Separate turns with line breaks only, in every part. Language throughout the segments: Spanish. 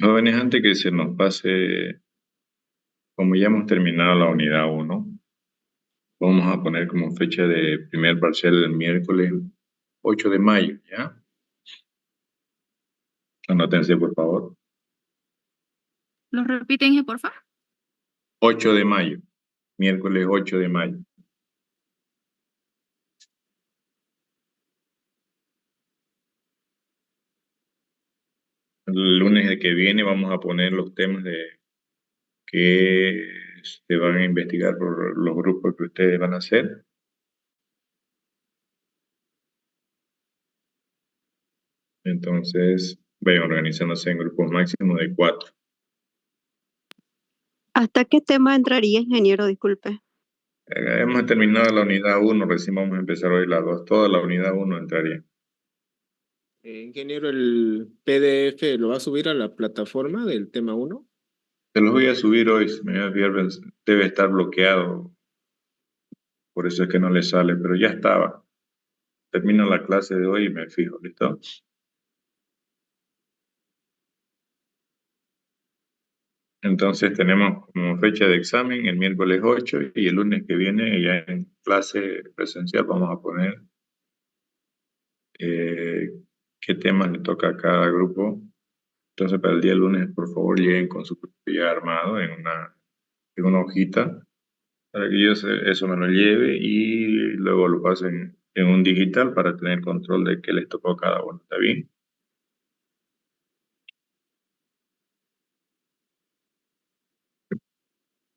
Jóvenes, antes que se nos pase, como ya hemos terminado la unidad uno, vamos a poner como fecha de primer parcial el miércoles 8 de mayo, ¿ya? Anótense, por favor.
¿Los repiten, por favor?
8 de mayo, miércoles 8 de mayo. El lunes que viene vamos a poner los temas que se van a investigar por los grupos que ustedes van a hacer. Entonces, vayan organizándose en grupos máximos de 4.
¿Hasta qué tema entraría, ingeniero? Disculpe.
Hemos terminado la unidad 1, recién vamos a empezar hoy la 2. Toda la unidad 1 entraría.
Ingeniero, ¿el PDF lo va a subir a la plataforma del tema 1?
Te los voy a subir hoy, si me viernes, debe estar bloqueado. Por eso es que no le sale, pero ya estaba. Termino la clase de hoy y me fijo, ¿listo? Entonces tenemos como fecha de examen el miércoles 8 y el lunes que viene ya en clase presencial vamos a poner qué temas le toca a cada grupo. Entonces para el día lunes, por favor, lleguen con su grupo ya armado en una hojita para que yo eso me lo lleve y luego lo pasen en un digital para tener control de qué les tocó a cada uno. ¿Está bien?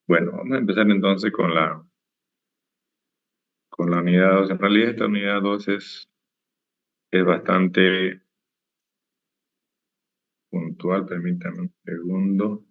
Bueno, vamos a empezar entonces con la unidad 2. En realidad esta unidad 2 es bastante puntual. Permítanme un segundo.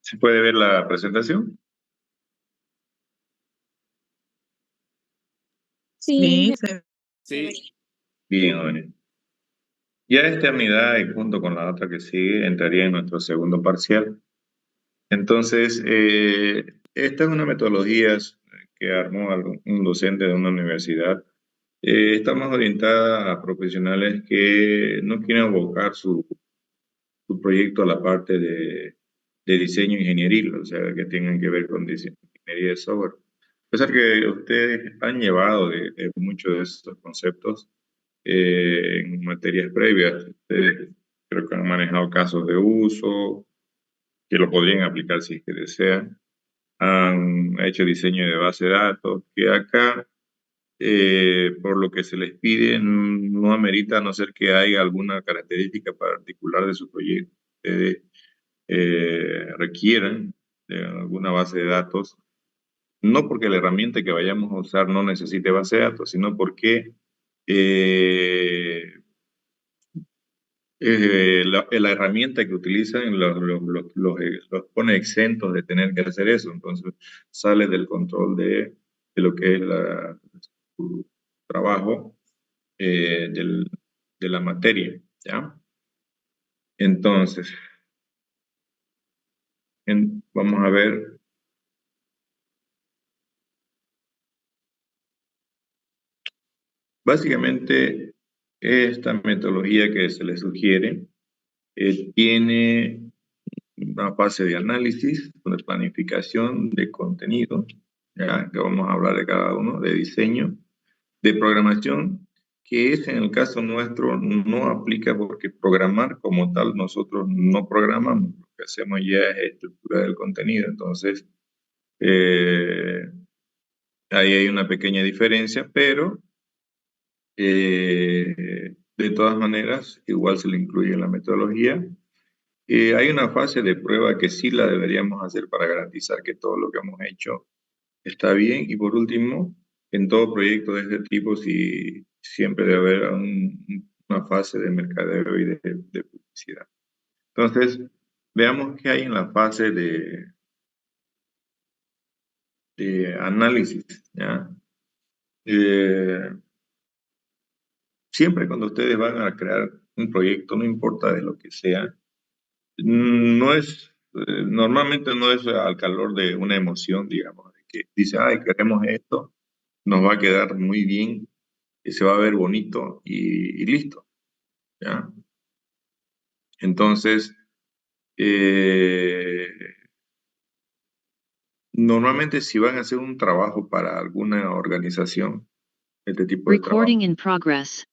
¿Se puede ver la presentación?
Sí.
Sí.
Bien, jóvenes. Ya esta unidad y junto con la otra que sigue entraría en nuestro segundo parcial. Entonces, esta es una metodología que armó un docente de una universidad. Está más orientada a profesionales que no quieren abocar su proyecto a la parte de diseño ingenieril, o sea, que tengan que ver con ingeniería de software. A pesar que ustedes han llevado de muchos de estos conceptos en materias previas, ustedes creo que han manejado casos de uso, que lo podrían aplicar si es que desean, han hecho diseño de base de datos, que acá, por lo que se les pide, no amerita a no ser que haya alguna característica particular de su proyecto. Ustedes requieran de alguna base de datos, no porque la herramienta que vayamos a usar no necesite base de datos, sino porque la herramienta que utilizan los pone exentos de tener que hacer eso, entonces sale del control de lo que es su trabajo de la materia, ¿ya? Entonces, vamos a ver. Básicamente, esta metodología que se le sugiere tiene una fase de análisis, de planificación, de contenido, ya que vamos a hablar de cada uno, de diseño, de programación, que es en el caso nuestro no aplica porque programar como tal nosotros no programamos, lo que hacemos ya es estructurar el contenido. Entonces, Ahí hay una pequeña diferencia, pero de todas maneras, igual se le incluye en la metodología. Hay una fase de prueba que sí la deberíamos hacer para garantizar que todo lo que hemos hecho está bien. Y por último, en todo proyecto de este tipo, sí, siempre debe haber una fase de mercadeo y de publicidad. Entonces, veamos qué hay en la fase de análisis, ¿ya? Siempre cuando ustedes van a crear un proyecto, no importa de lo que sea, no es, normalmente no es al calor de una emoción, digamos, de que dice, ay, queremos esto, nos va a quedar muy bien, y se va a ver bonito y listo, ¿ya? Entonces, eh, normalmente si van a hacer un trabajo para alguna organización, este tipo de trabajo,
Recording in progress.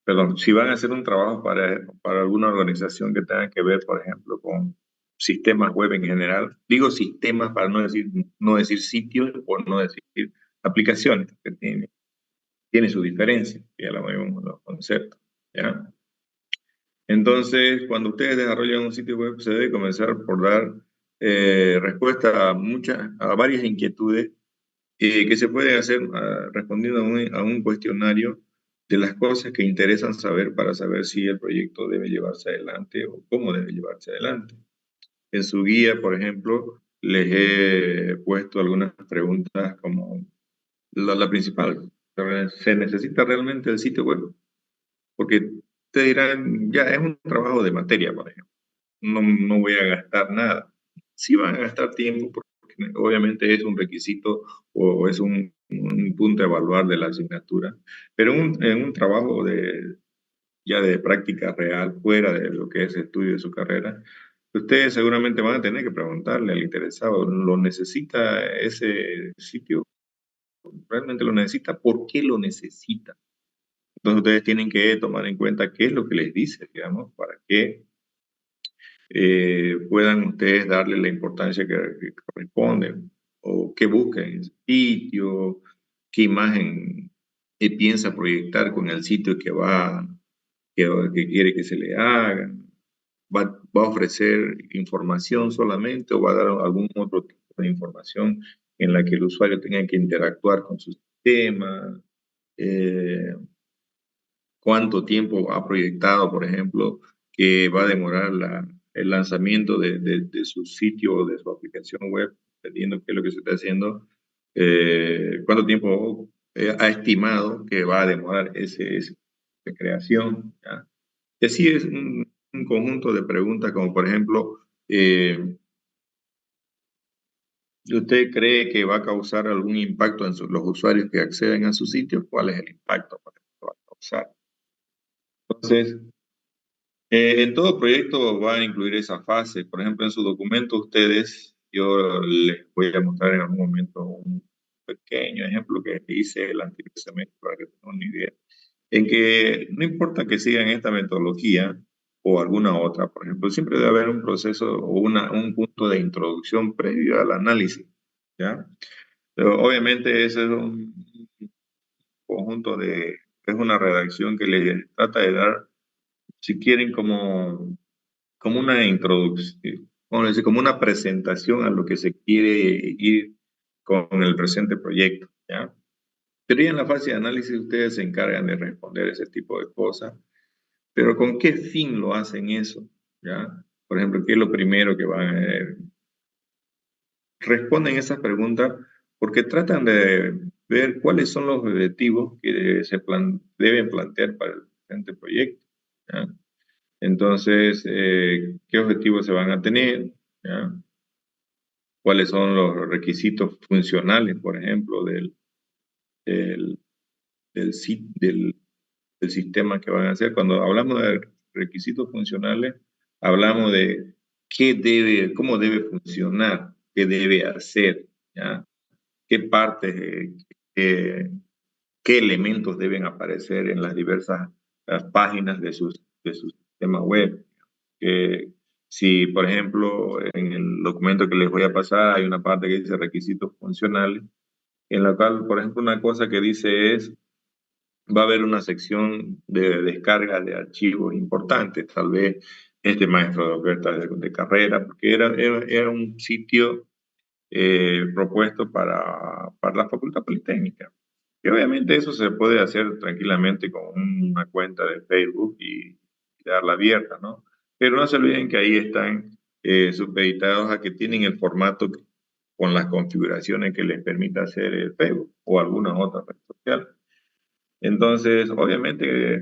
perdón, si van a hacer un trabajo para alguna organización que tenga que ver, por ejemplo, con sistemas web en general, digo sistemas para no decir sitios o no decir aplicaciones, que tiene su diferencia, que ya la vemos los conceptos, ¿ya? Entonces, cuando ustedes desarrollan un sitio web, se debe comenzar por dar respuesta a varias inquietudes que se pueden hacer respondiendo a un cuestionario de las cosas que interesan saber para saber si el proyecto debe llevarse adelante o cómo debe llevarse adelante. En su guía, por ejemplo, les he puesto algunas preguntas como la principal. ¿Se necesita realmente el sitio web? Porque te dirán, ya es un trabajo de materia, por ejemplo. No voy a gastar nada. Sí van a gastar tiempo porque obviamente es un requisito o es un punto a evaluar de la asignatura, pero en un trabajo ya de práctica real, fuera de lo que es el estudio de su carrera, ustedes seguramente van a tener que preguntarle al interesado, ¿lo necesita ese sitio? ¿Realmente lo necesita? ¿Por qué lo necesita? Entonces ustedes tienen que tomar en cuenta qué es lo que les dice, digamos, para que puedan ustedes darle la importancia que corresponde o qué buscan en el sitio, qué imagen piensa proyectar con el sitio que quiere que se le haga. Va a ofrecer información solamente o va a dar algún otro tipo de información en la que el usuario tenga que interactuar con su sistema. Eh, ¿Cuánto tiempo ha proyectado, por ejemplo, que va a demorar el lanzamiento de su sitio o de su aplicación web, dependiendo qué es lo que se está haciendo? ¿Cuánto tiempo ha estimado que va a demorar esa creación? ¿Ya? Y así es un conjunto de preguntas, como por ejemplo, ¿usted cree que va a causar algún impacto en los usuarios que acceden a su sitio? ¿Cuál es el impacto que va a causar? Entonces, en todo proyecto va a incluir esa fase. Por ejemplo, en su documento ustedes, yo les voy a mostrar en algún momento un pequeño ejemplo que hice el anterior semestre para que tengan una idea. En que no importa que sigan esta metodología o alguna otra, por ejemplo, siempre debe haber un proceso o un punto de introducción previo al análisis, ¿ya? Pero obviamente ese es un conjunto es una redacción que les trata de dar, si quieren, como una introducción, como una presentación a lo que se quiere ir con el presente proyecto, ¿ya? Pero ya en la fase de análisis ustedes se encargan de responder ese tipo de cosas, pero ¿con qué fin lo hacen eso? ¿Ya? Por ejemplo, ¿qué es lo primero que van a ver? Responden esas preguntas porque tratan de ver cuáles son los objetivos que deben plantear para el presente proyecto, ¿ya? Entonces, ¿qué objetivos se van a tener? ¿Ya? ¿Cuáles son los requisitos funcionales, por ejemplo, del, del sistema que van a hacer? Cuando hablamos de requisitos funcionales, hablamos de cómo debe funcionar, qué debe hacer, ¿ya? Qué partes, qué elementos deben aparecer en las diversas páginas de su sistema web. Si, por ejemplo, en el documento que les voy a pasar hay una parte que dice requisitos funcionales, en la cual, por ejemplo, una cosa que dice es, va a haber una sección de descarga de archivos importantes, tal vez este maestro de ofertas de carrera, porque era un sitio propuesto para la Facultad Politécnica. Y obviamente eso se puede hacer tranquilamente con una cuenta de Facebook y darla abierta, ¿no? Pero no se olviden que ahí están supeditados a que tienen el formato con las configuraciones que les permita hacer el Facebook o alguna otra red social. Entonces, obviamente,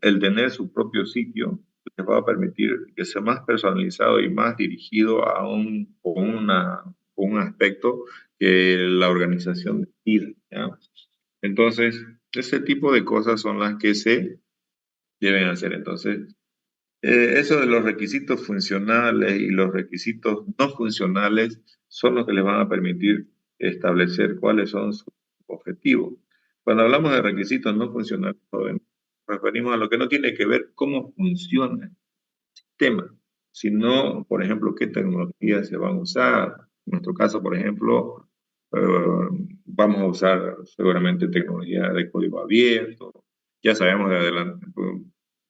el tener su propio sitio les va a permitir que sea más personalizado y más dirigido a con un aspecto que la organización pide, ¿ya? Entonces, ese tipo de cosas son las que se deben hacer. Entonces, eso de los requisitos funcionales y los requisitos no funcionales son los que les van a permitir establecer cuáles son sus objetivos. Cuando hablamos de requisitos no funcionales, nos referimos a lo que no tiene que ver cómo funciona el sistema, sino, por ejemplo, qué tecnologías se van a usar. En nuestro caso, por ejemplo, eh, vamos a usar seguramente tecnología de código abierto. Ya sabemos de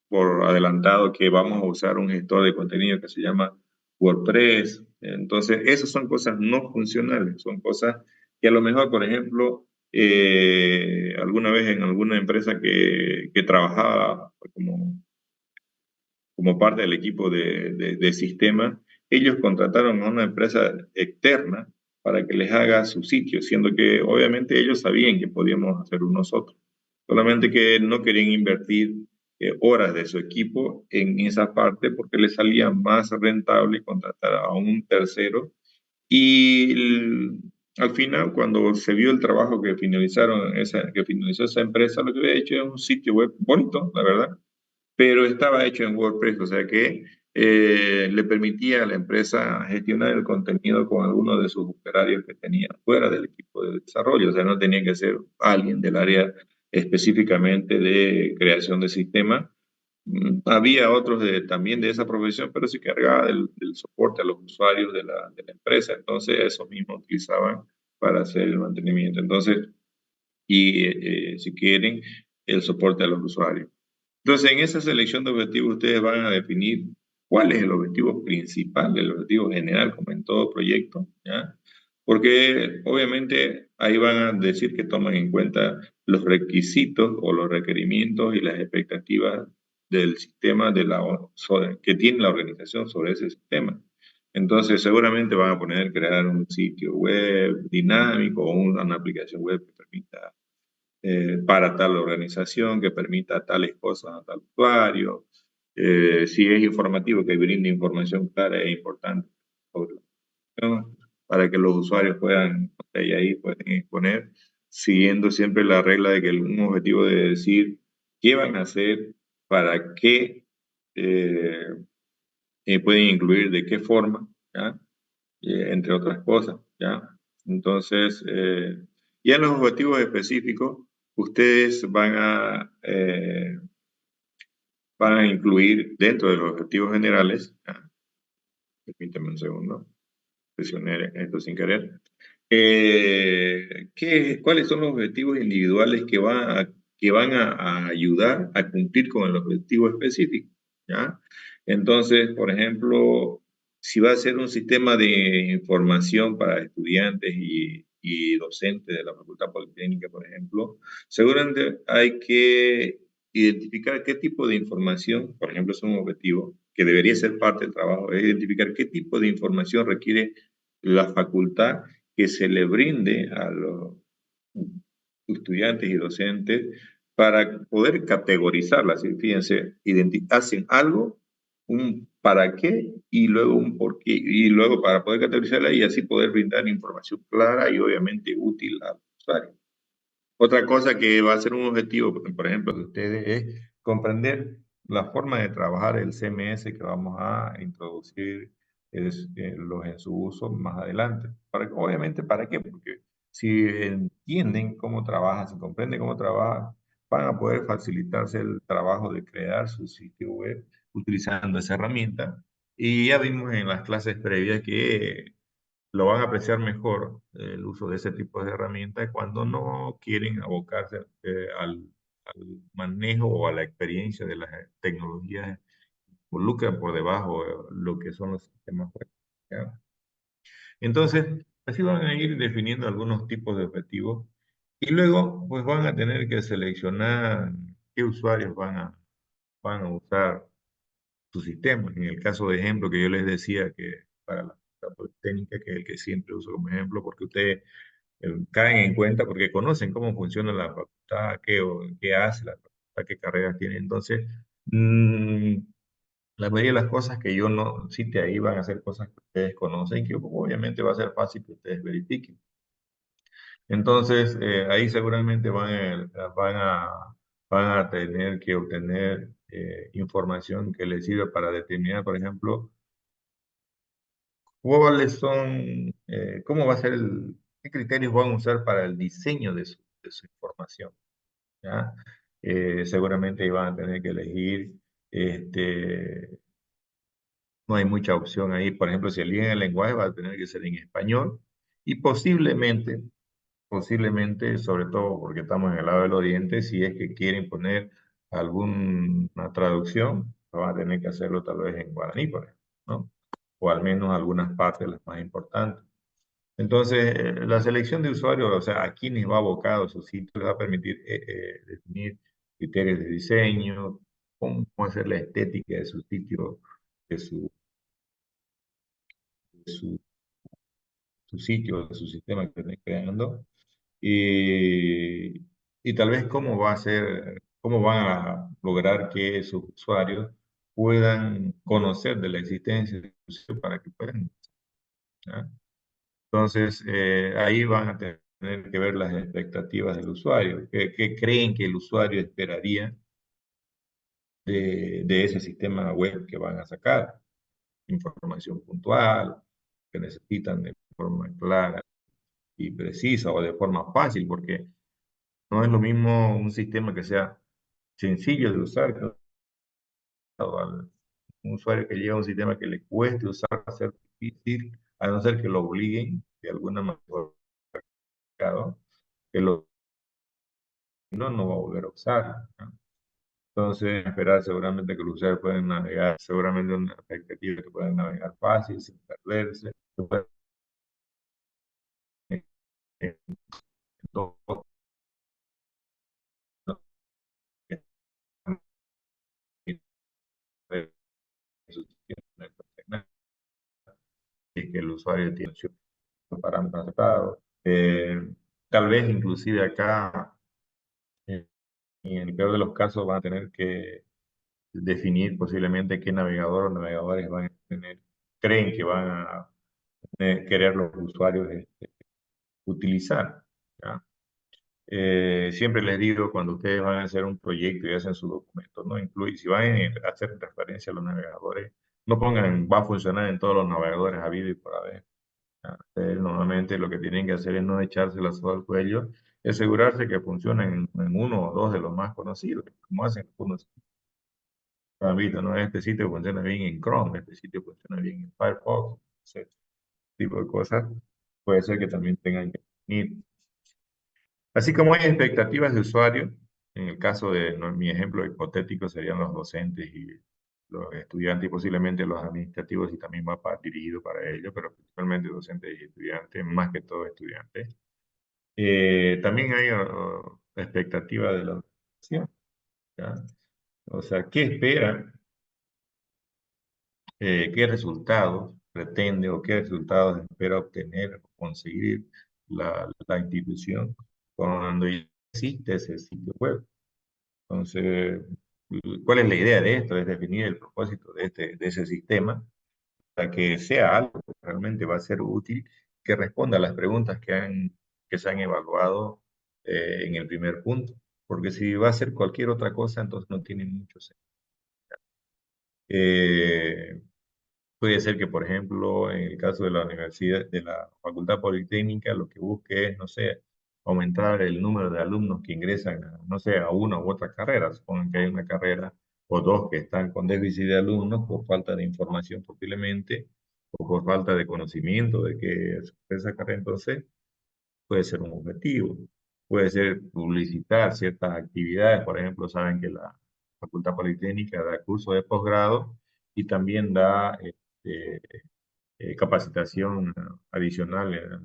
por adelantado que vamos a usar un gestor de contenido que se llama WordPress. Entonces, esas son cosas no funcionales, son cosas que a lo mejor, por ejemplo, alguna vez en alguna empresa que trabajaba como parte del equipo de sistemas, ellos contrataron a una empresa externa para que les haga su sitio, siendo que obviamente ellos sabían que podíamos hacerlo nosotros, solamente que no querían invertir horas de su equipo en esa parte porque les salía más rentable contratar a un tercero y al final, cuando se vio el trabajo que finalizó esa empresa, lo que había hecho era un sitio web bonito, la verdad, pero estaba hecho en WordPress, o sea que le permitía a la empresa gestionar el contenido con algunos de sus operarios que tenía fuera del equipo de desarrollo, o sea, no tenía que ser alguien del área específicamente de creación de sistemas. Había otros también de esa profesión, pero se cargaba del soporte a los usuarios de la empresa, entonces eso mismo utilizaban para hacer el mantenimiento. Entonces, y si quieren, el soporte a los usuarios. Entonces, en esa selección de objetivos, ustedes van a definir cuál es el objetivo principal, el objetivo general, como en todo proyecto, ¿ya? Porque obviamente ahí van a decir que toman en cuenta los requisitos o los requerimientos y las expectativas del sistema que tiene la organización sobre ese sistema. Entonces, seguramente van a poner crear un sitio web dinámico o una aplicación web que permita para tal organización, que permita tales cosas a tal usuario. Si es informativo, que brinde información clara e importante sobre la organización, para que los usuarios puedan, y ahí pueden exponer, siguiendo siempre la regla de que un objetivo debe decir qué van a hacer, para qué eh, pueden incluir, de qué forma, ¿ya? Entre otras cosas, ¿ya? Entonces, ya en los objetivos específicos, ustedes van a incluir dentro de los objetivos generales, permítame un segundo, presioné esto sin querer, ¿cuáles son los objetivos individuales que van a ayudar a cumplir con el objetivo específico? ¿Ya? Entonces, por ejemplo, si va a ser un sistema de información para estudiantes y docentes de la Facultad Politécnica, por ejemplo, seguramente hay que identificar qué tipo de información, por ejemplo, es un objetivo que debería ser parte del trabajo, es identificar qué tipo de información requiere la facultad que se le brinde a los estudiantes y docentes para poder categorizarlas. Fíjense, hacen algo, un para qué y luego un por qué, y luego para poder categorizarla y así poder brindar información clara y obviamente útil al usuario. Otra cosa que va a ser un objetivo, por ejemplo, de ustedes es comprender la forma de trabajar el CMS que vamos a introducir en su uso más adelante. Obviamente, ¿para qué? Porque si entienden cómo trabaja, si comprenden cómo trabaja, van a poder facilitarse el trabajo de crear su sitio web utilizando esa herramienta Y ya vimos en las clases previas que lo van a apreciar mejor el uso de ese tipo de herramientas cuando no quieren abocarse al manejo o a la experiencia de las tecnologías que involucran por debajo lo que son los sistemas web. ¿Ya? Entonces, así van a ir definiendo algunos tipos de objetivos y luego pues van a tener que seleccionar qué usuarios van a usar su sistema. En el caso de ejemplo que yo les decía que para la Politécnica, que es el que siempre uso como ejemplo, porque ustedes caen en cuenta, porque conocen cómo funciona la facultad, qué hace la facultad, qué carreras tiene. Entonces, mm, la mayoría de las cosas que yo no cite ahí van a ser cosas que ustedes conocen, que obviamente va a ser fácil que ustedes verifiquen. Entonces, ahí seguramente van a tener que obtener información que les sirva para determinar, por ejemplo, cuáles son, cómo va a ser qué criterios van a usar para el diseño de su información, ¿ya? Seguramente van a tener que elegir, este, no hay mucha opción ahí. Por ejemplo, si eligen el lenguaje, va a tener que ser en español y posiblemente, sobre todo porque estamos en el lado del oriente, si es que quieren poner alguna traducción, van a tener que hacerlo tal vez en guaraní, por ejemplo, ¿no? O al menos algunas partes, las más importantes. Entonces, la selección de usuarios, o sea, a quienes va abocado su sitio, les va a permitir definir criterios de diseño, cómo hacer la estética de su sitio, de su, su sitio, de su sistema que estén creando, y, y tal vez cómo va a ser, cómo van a lograr que sus usuarios puedan conocer de la existencia de su sitio para que puedan, ¿ya? Entonces, ahí van a tener que ver las expectativas del usuario. ¿Qué creen que el usuario esperaría de ese sistema web que van a sacar? Información puntual, que necesitan de forma clara y precisa o de forma fácil, porque no es lo mismo un sistema que sea sencillo de usar que un usuario que llega a un sistema que le cueste usar, va a ser difícil, a no ser que lo obliguen de alguna manera, que lo no va a volver a usar, ¿no? Entonces, esperar seguramente que los usuarios pueden navegar, seguramente una expectativa que puedan navegar fácil, sin perderse, que puedan, eh, todo, ¿no? Y que el usuario tiene los parámetros aceptados. Tal vez inclusive acá, eh, en el peor de los casos, van a tener que definir posiblemente qué navegador o navegadores van a tener, creen que van a querer los usuarios utilizar, ¿ya? Siempre les digo, cuando ustedes van a hacer un proyecto y hacen su documento, no incluye, si van a hacer referencia a los navegadores, no pongan va a funcionar en todos los navegadores habidos y por haber. ¿Ya? Ustedes normalmente lo que tienen que hacer es no echarse la soga al cuello y asegurarse que funcionen en uno o dos de los más conocidos, como hacen algunos. Han visto, ¿no? Este sitio funciona bien en Chrome, este sitio funciona bien en Firefox, ese tipo de cosas. Puede ser que también tengan que definir. Así como hay expectativas de usuario, en el caso de mi ejemplo hipotético serían los docentes y los estudiantes y posiblemente los administrativos y también va dirigido para ellos, pero principalmente docentes y estudiantes, más que todo estudiantes. También hay expectativa de la organización, ¿ya? O sea, ¿qué esperan? ¿Qué resultados pretende o qué resultados espera obtener o conseguir la institución cuando ya existe ese sitio web? Entonces, ¿cuál es la idea de esto? Es definir el propósito de ese sistema para que sea algo que realmente va a ser útil, que responda a las preguntas que se han evaluado en el primer punto. Porque si va a ser cualquier otra cosa, entonces no tiene mucho sentido. Puede ser que, por ejemplo, en el caso de la universidad, de la Facultad Politécnica, lo que busque es, no sé, aumentar el número de alumnos que ingresan, no sé, a una u otra carrera. Supongan que hay una carrera o dos que están con déficit de alumnos por falta de información posiblemente, o por falta de conocimiento de que se puede sacar. Entonces, puede ser un objetivo. Puede ser publicitar ciertas actividades. Por ejemplo, saben que la Facultad Politécnica da cursos de posgrado y también da capacitación adicional a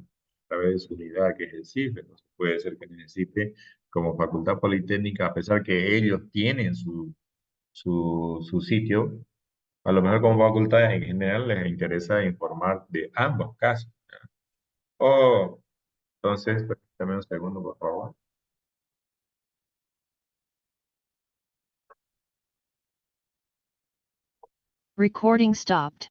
través de su unidad, que es el CIF. Entonces, puede ser que necesite, como Facultad Politécnica, a pesar que ellos tienen su sitio, a lo mejor como facultad en general les interesa informar de ambos casos. O entonces, permítame un segundo, por favor.
Recording stopped.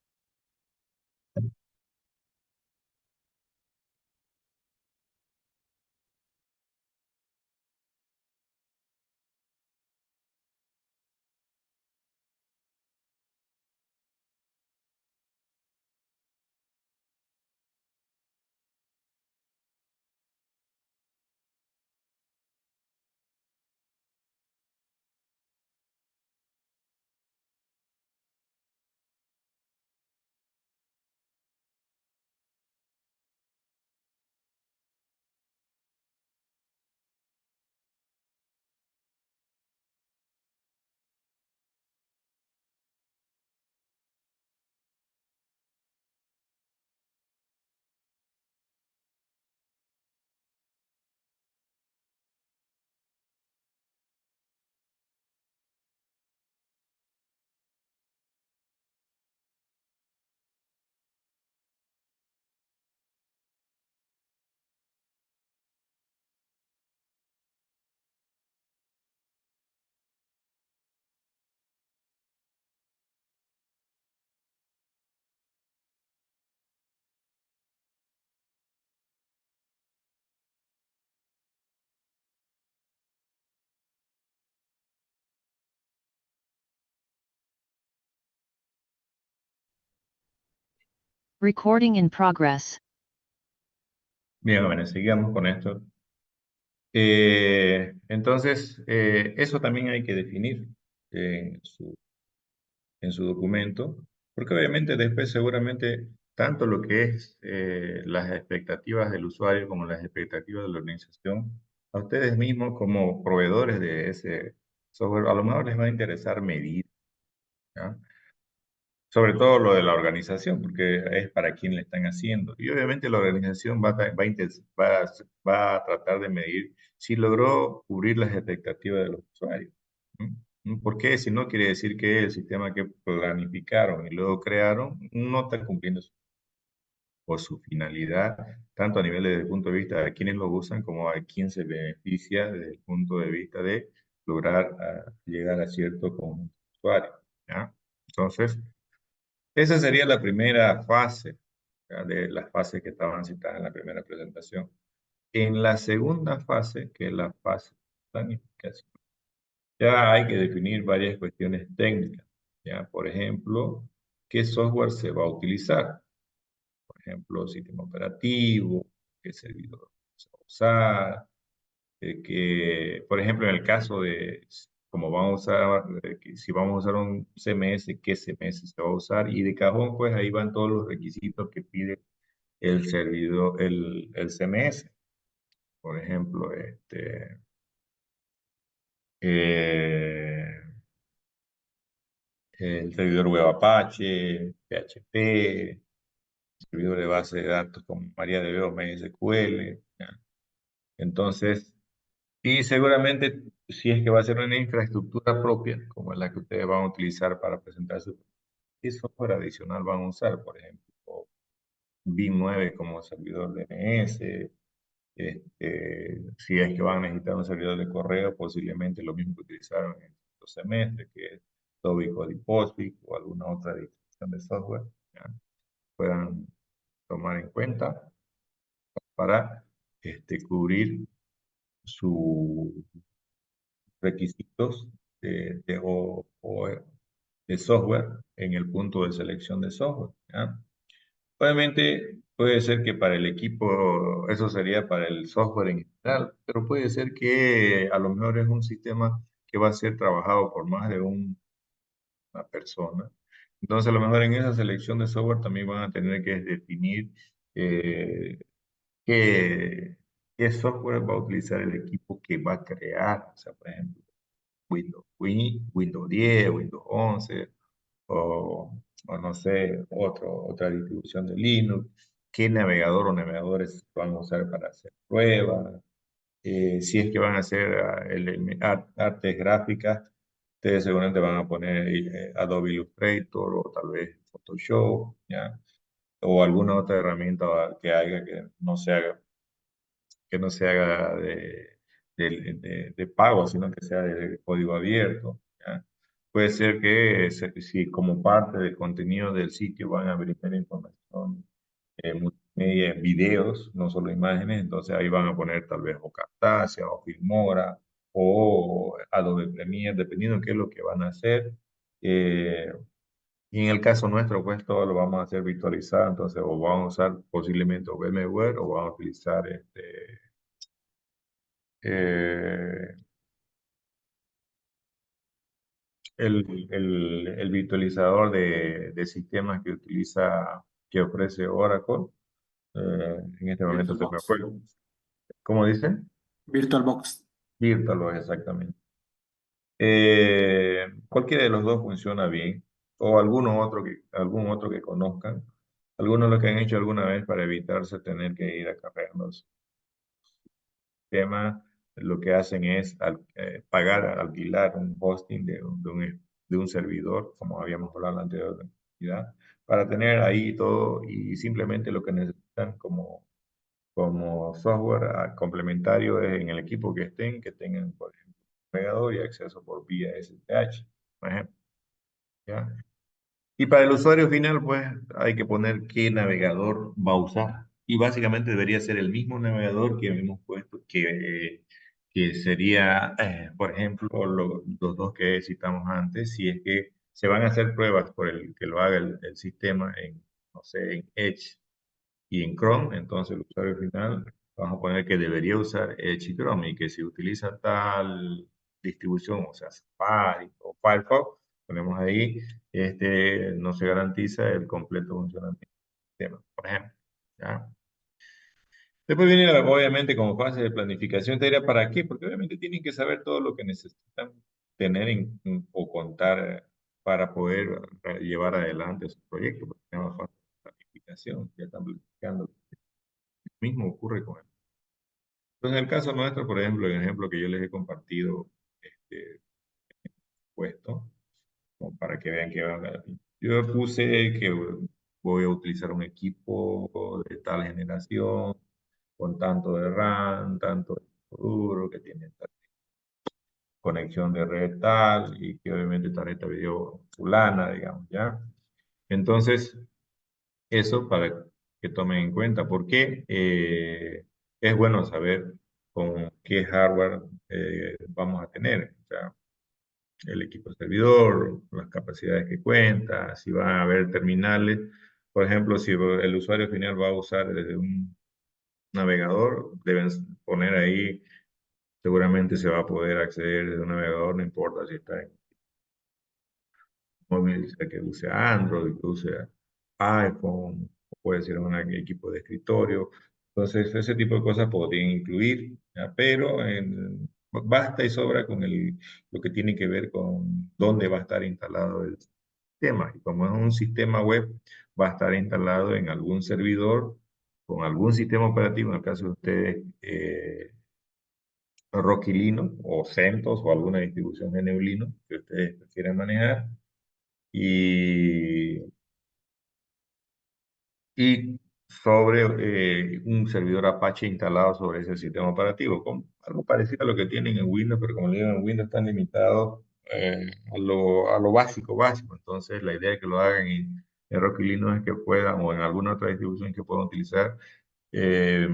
Recording in progress.
Bien, bueno, sigamos con esto. Entonces, eso también hay que definir en su documento, porque obviamente después seguramente tanto lo que es las expectativas del usuario como las expectativas de la organización, a ustedes mismos como proveedores de ese software, a lo mejor les va a interesar medir, ¿ya? Sobre todo lo de la organización, porque es para quien le están haciendo. Y obviamente la organización va a tratar de medir si logró cubrir las expectativas de los usuarios. Porque si no, quiere decir que el sistema que planificaron y luego crearon no está cumpliendo por su finalidad, tanto a nivel desde el punto de vista de quienes lo usan como a quien se beneficia desde el punto de vista de lograr llegar a cierto conjunto de usuarios, ¿ya? Entonces, esa sería la primera fase, ¿ya? De las fases que estaban citadas en la primera presentación. En la segunda fase, que es la fase de planificación, ya hay que definir varias cuestiones técnicas. ¿Ya? Por ejemplo, ¿qué software se va a utilizar? Por ejemplo, sistema operativo, qué servidor se va a usar, por ejemplo, en el caso de como vamos a usar, si vamos a usar un CMS, qué CMS se va a usar, y de cajón, pues ahí van todos los requisitos que pide el servidor, el CMS. Por ejemplo, eh, el servidor web Apache, PHP, servidor de base de datos como MariaDB o MySQL, ¿ya? Entonces, y seguramente, si es que va a ser una infraestructura propia, como la que ustedes van a utilizar para presentar su ¿qué software adicional van a usar? Por ejemplo, BIM9 como servidor DNS, si es que van a necesitar un servidor de correo, posiblemente lo mismo que utilizaron en los semestres, que es Toby o Postfix o alguna otra distribución de software, ¿ya? Puedan tomar en cuenta para cubrir sus requisitos de software en el punto de selección de software, ¿ya? Obviamente puede ser que para el equipo, eso sería para el software en general, pero puede ser que a lo mejor es un sistema que va a ser trabajado por más de un una persona. Entonces, a lo mejor en esa selección de software también van a tener que definir eh, qué, qué software va a utilizar el equipo que va a crear. O sea, por ejemplo, Windows 10, Windows 11, o no sé, otra distribución de Linux, qué navegador o navegadores van a usar para hacer pruebas, si es que van a hacer artes gráficas, ustedes seguramente van a poner Adobe Illustrator o tal vez Photoshop, ¿ya? O alguna otra herramienta que haga que no se haga de pago, sino que sea de código abierto, ¿ya? Puede ser que si como parte del contenido del sitio van a brindar información multimedia, videos, no solo imágenes, entonces ahí van a poner tal vez o Camtasia o Filmora o Adobe Premiere, dependiendo de qué es lo que van a hacer. Eh, y en el caso nuestro, pues todo lo vamos a hacer virtualizado, entonces o vamos a usar posiblemente o VMware o vamos a utilizar eh, el virtualizador de sistemas que utiliza, que ofrece Oracle. En este momento se me
VirtualBox.
fue. ¿Cómo dicen?
VirtualBox.
VirtualBox, exactamente. Cualquiera de los dos funciona bien, o algún otro que conozcan. Algunos lo que han hecho alguna vez para evitarse tener que ir a cargar los temas, lo que hacen es alquilar un hosting de un servidor, como habíamos hablado en la anterior oportunidad, para tener ahí todo y simplemente lo que necesitan como software complementario es en el equipo que estén, que tengan, por ejemplo, navegador y acceso por vía SSH, por ejemplo, ¿ya? Y para el usuario final, pues hay que poner qué navegador va a usar. Y básicamente debería ser el mismo navegador que hemos puesto, que sería, por ejemplo, los dos que citamos antes, si es que se van a hacer pruebas por el que lo haga el sistema en, no sé, en Edge y en Chrome, entonces el usuario final, vamos a poner que debería usar Edge y Chrome y que si utiliza tal distribución, o sea, Safari o Firefox, ponemos ahí, no se garantiza el completo funcionamiento del sistema, por ejemplo. ¿Ya? Después viene, obviamente, como fase de planificación, te dirá, ¿para qué? Porque obviamente tienen que saber todo lo que necesitan tener o contar para poder llevar adelante su proyecto, porque se llama fase de planificación, ya están planificando. Lo mismo ocurre con él. Entonces, en el caso nuestro, por ejemplo, el ejemplo que yo les he compartido, puesto, como para que vean que van a... Yo puse que voy a utilizar un equipo de tal generación, con tanto de RAM, tanto de disco duro, que tiene tal conexión de red tal, y que obviamente tarjeta video fulana, digamos, ¿ya? Entonces, eso para que tomen en cuenta, porque es bueno saber con qué hardware vamos a tener, o sea, el equipo servidor, las capacidades que cuenta, si va a haber terminales. Por ejemplo, si el usuario final va a usar desde un navegador, deben poner ahí, seguramente se va a poder acceder desde un navegador, no importa si está en móvil, sea que use Android, que use iPhone, o puede ser un equipo de escritorio. Entonces, ese tipo de cosas podrían incluir, ¿ya? Pero basta y sobra con lo que tiene que ver con dónde va a estar instalado el sistema. Y como es un sistema web, va a estar instalado en algún servidor con algún sistema operativo, en el caso de ustedes, Rocky Linux o CentOS o alguna distribución de GNU Linux que ustedes prefieran manejar y, y sobre un servidor Apache instalado sobre ese sistema operativo, algo parecido a lo que tienen en Windows, pero como le digo, en Windows están limitados a lo básico, básico. Entonces, la idea de que lo hagan en Rocky Linux es que puedan, o en alguna otra distribución que puedan utilizar, eh,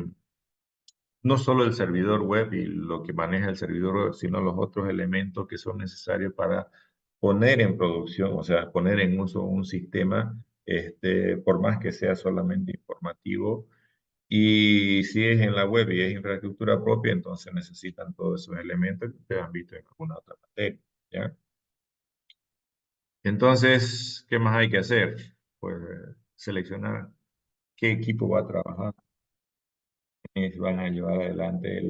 no solo el servidor web y lo que maneja el servidor web, sino los otros elementos que son necesarios para poner en producción, o sea, poner en uso un sistema, por más que sea solamente informativo. Y si es en la web y es infraestructura propia, entonces necesitan todos esos elementos que ustedes han visto en alguna otra materia, ¿ya? Entonces, ¿qué más hay que hacer? Pues seleccionar qué equipo va a trabajar, quiénes van a llevar adelante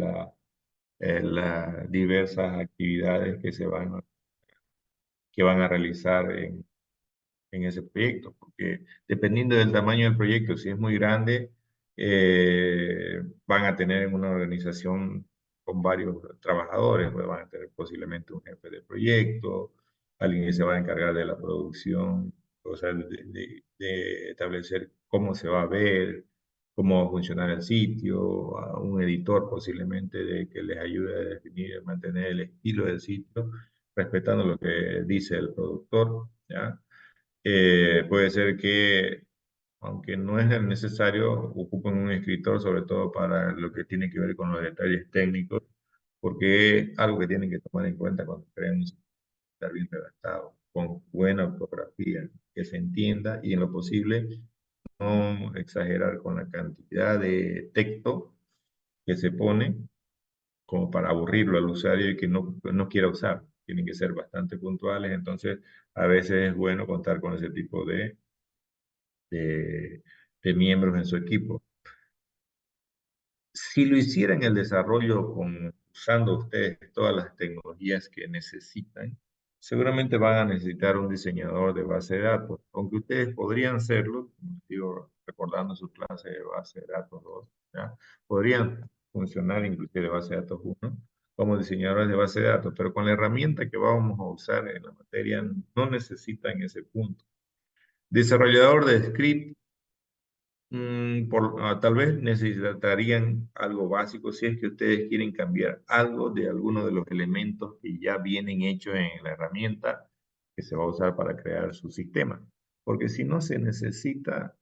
las diversas actividades que van a realizar en ese proyecto, porque dependiendo del tamaño del proyecto, si es muy grande, van a tener una organización con varios trabajadores, pues van a tener posiblemente un jefe de proyecto, alguien que se va a encargar de la producción, o sea, de establecer cómo se va a ver, cómo va a funcionar el sitio, a un editor posiblemente de que les ayude a definir y mantener el estilo del sitio, respetando lo que dice el productor, ¿ya? Puede ser que, aunque no es necesario, ocupen un escritor, sobre todo para lo que tiene que ver con los detalles técnicos, porque es algo que tienen que tomar en cuenta cuando crean un sitio, estar bien redactado, con buena ortografía, que se entienda y en lo posible no exagerar con la cantidad de texto que se pone como para aburrirlo al usuario y que no quiera usar. Tienen que ser bastante puntuales, entonces a veces es bueno contar con ese tipo de, de miembros en su equipo. Si lo hicieran el desarrollo usando ustedes todas las tecnologías que necesitan, seguramente van a necesitar un diseñador de base de datos, aunque ustedes podrían serlo, como digo, recordando su clase de base de datos 2, ¿ya? Podrían funcionar inclusive de base de datos 1 como diseñadores de base de datos, pero con la herramienta que vamos a usar en la materia no necesitan ese punto. Desarrollador de script, tal vez necesitarían algo básico si es que ustedes quieren cambiar algo de alguno de los elementos que ya vienen hechos en la herramienta que se va a usar para crear su sistema. Porque si no se necesita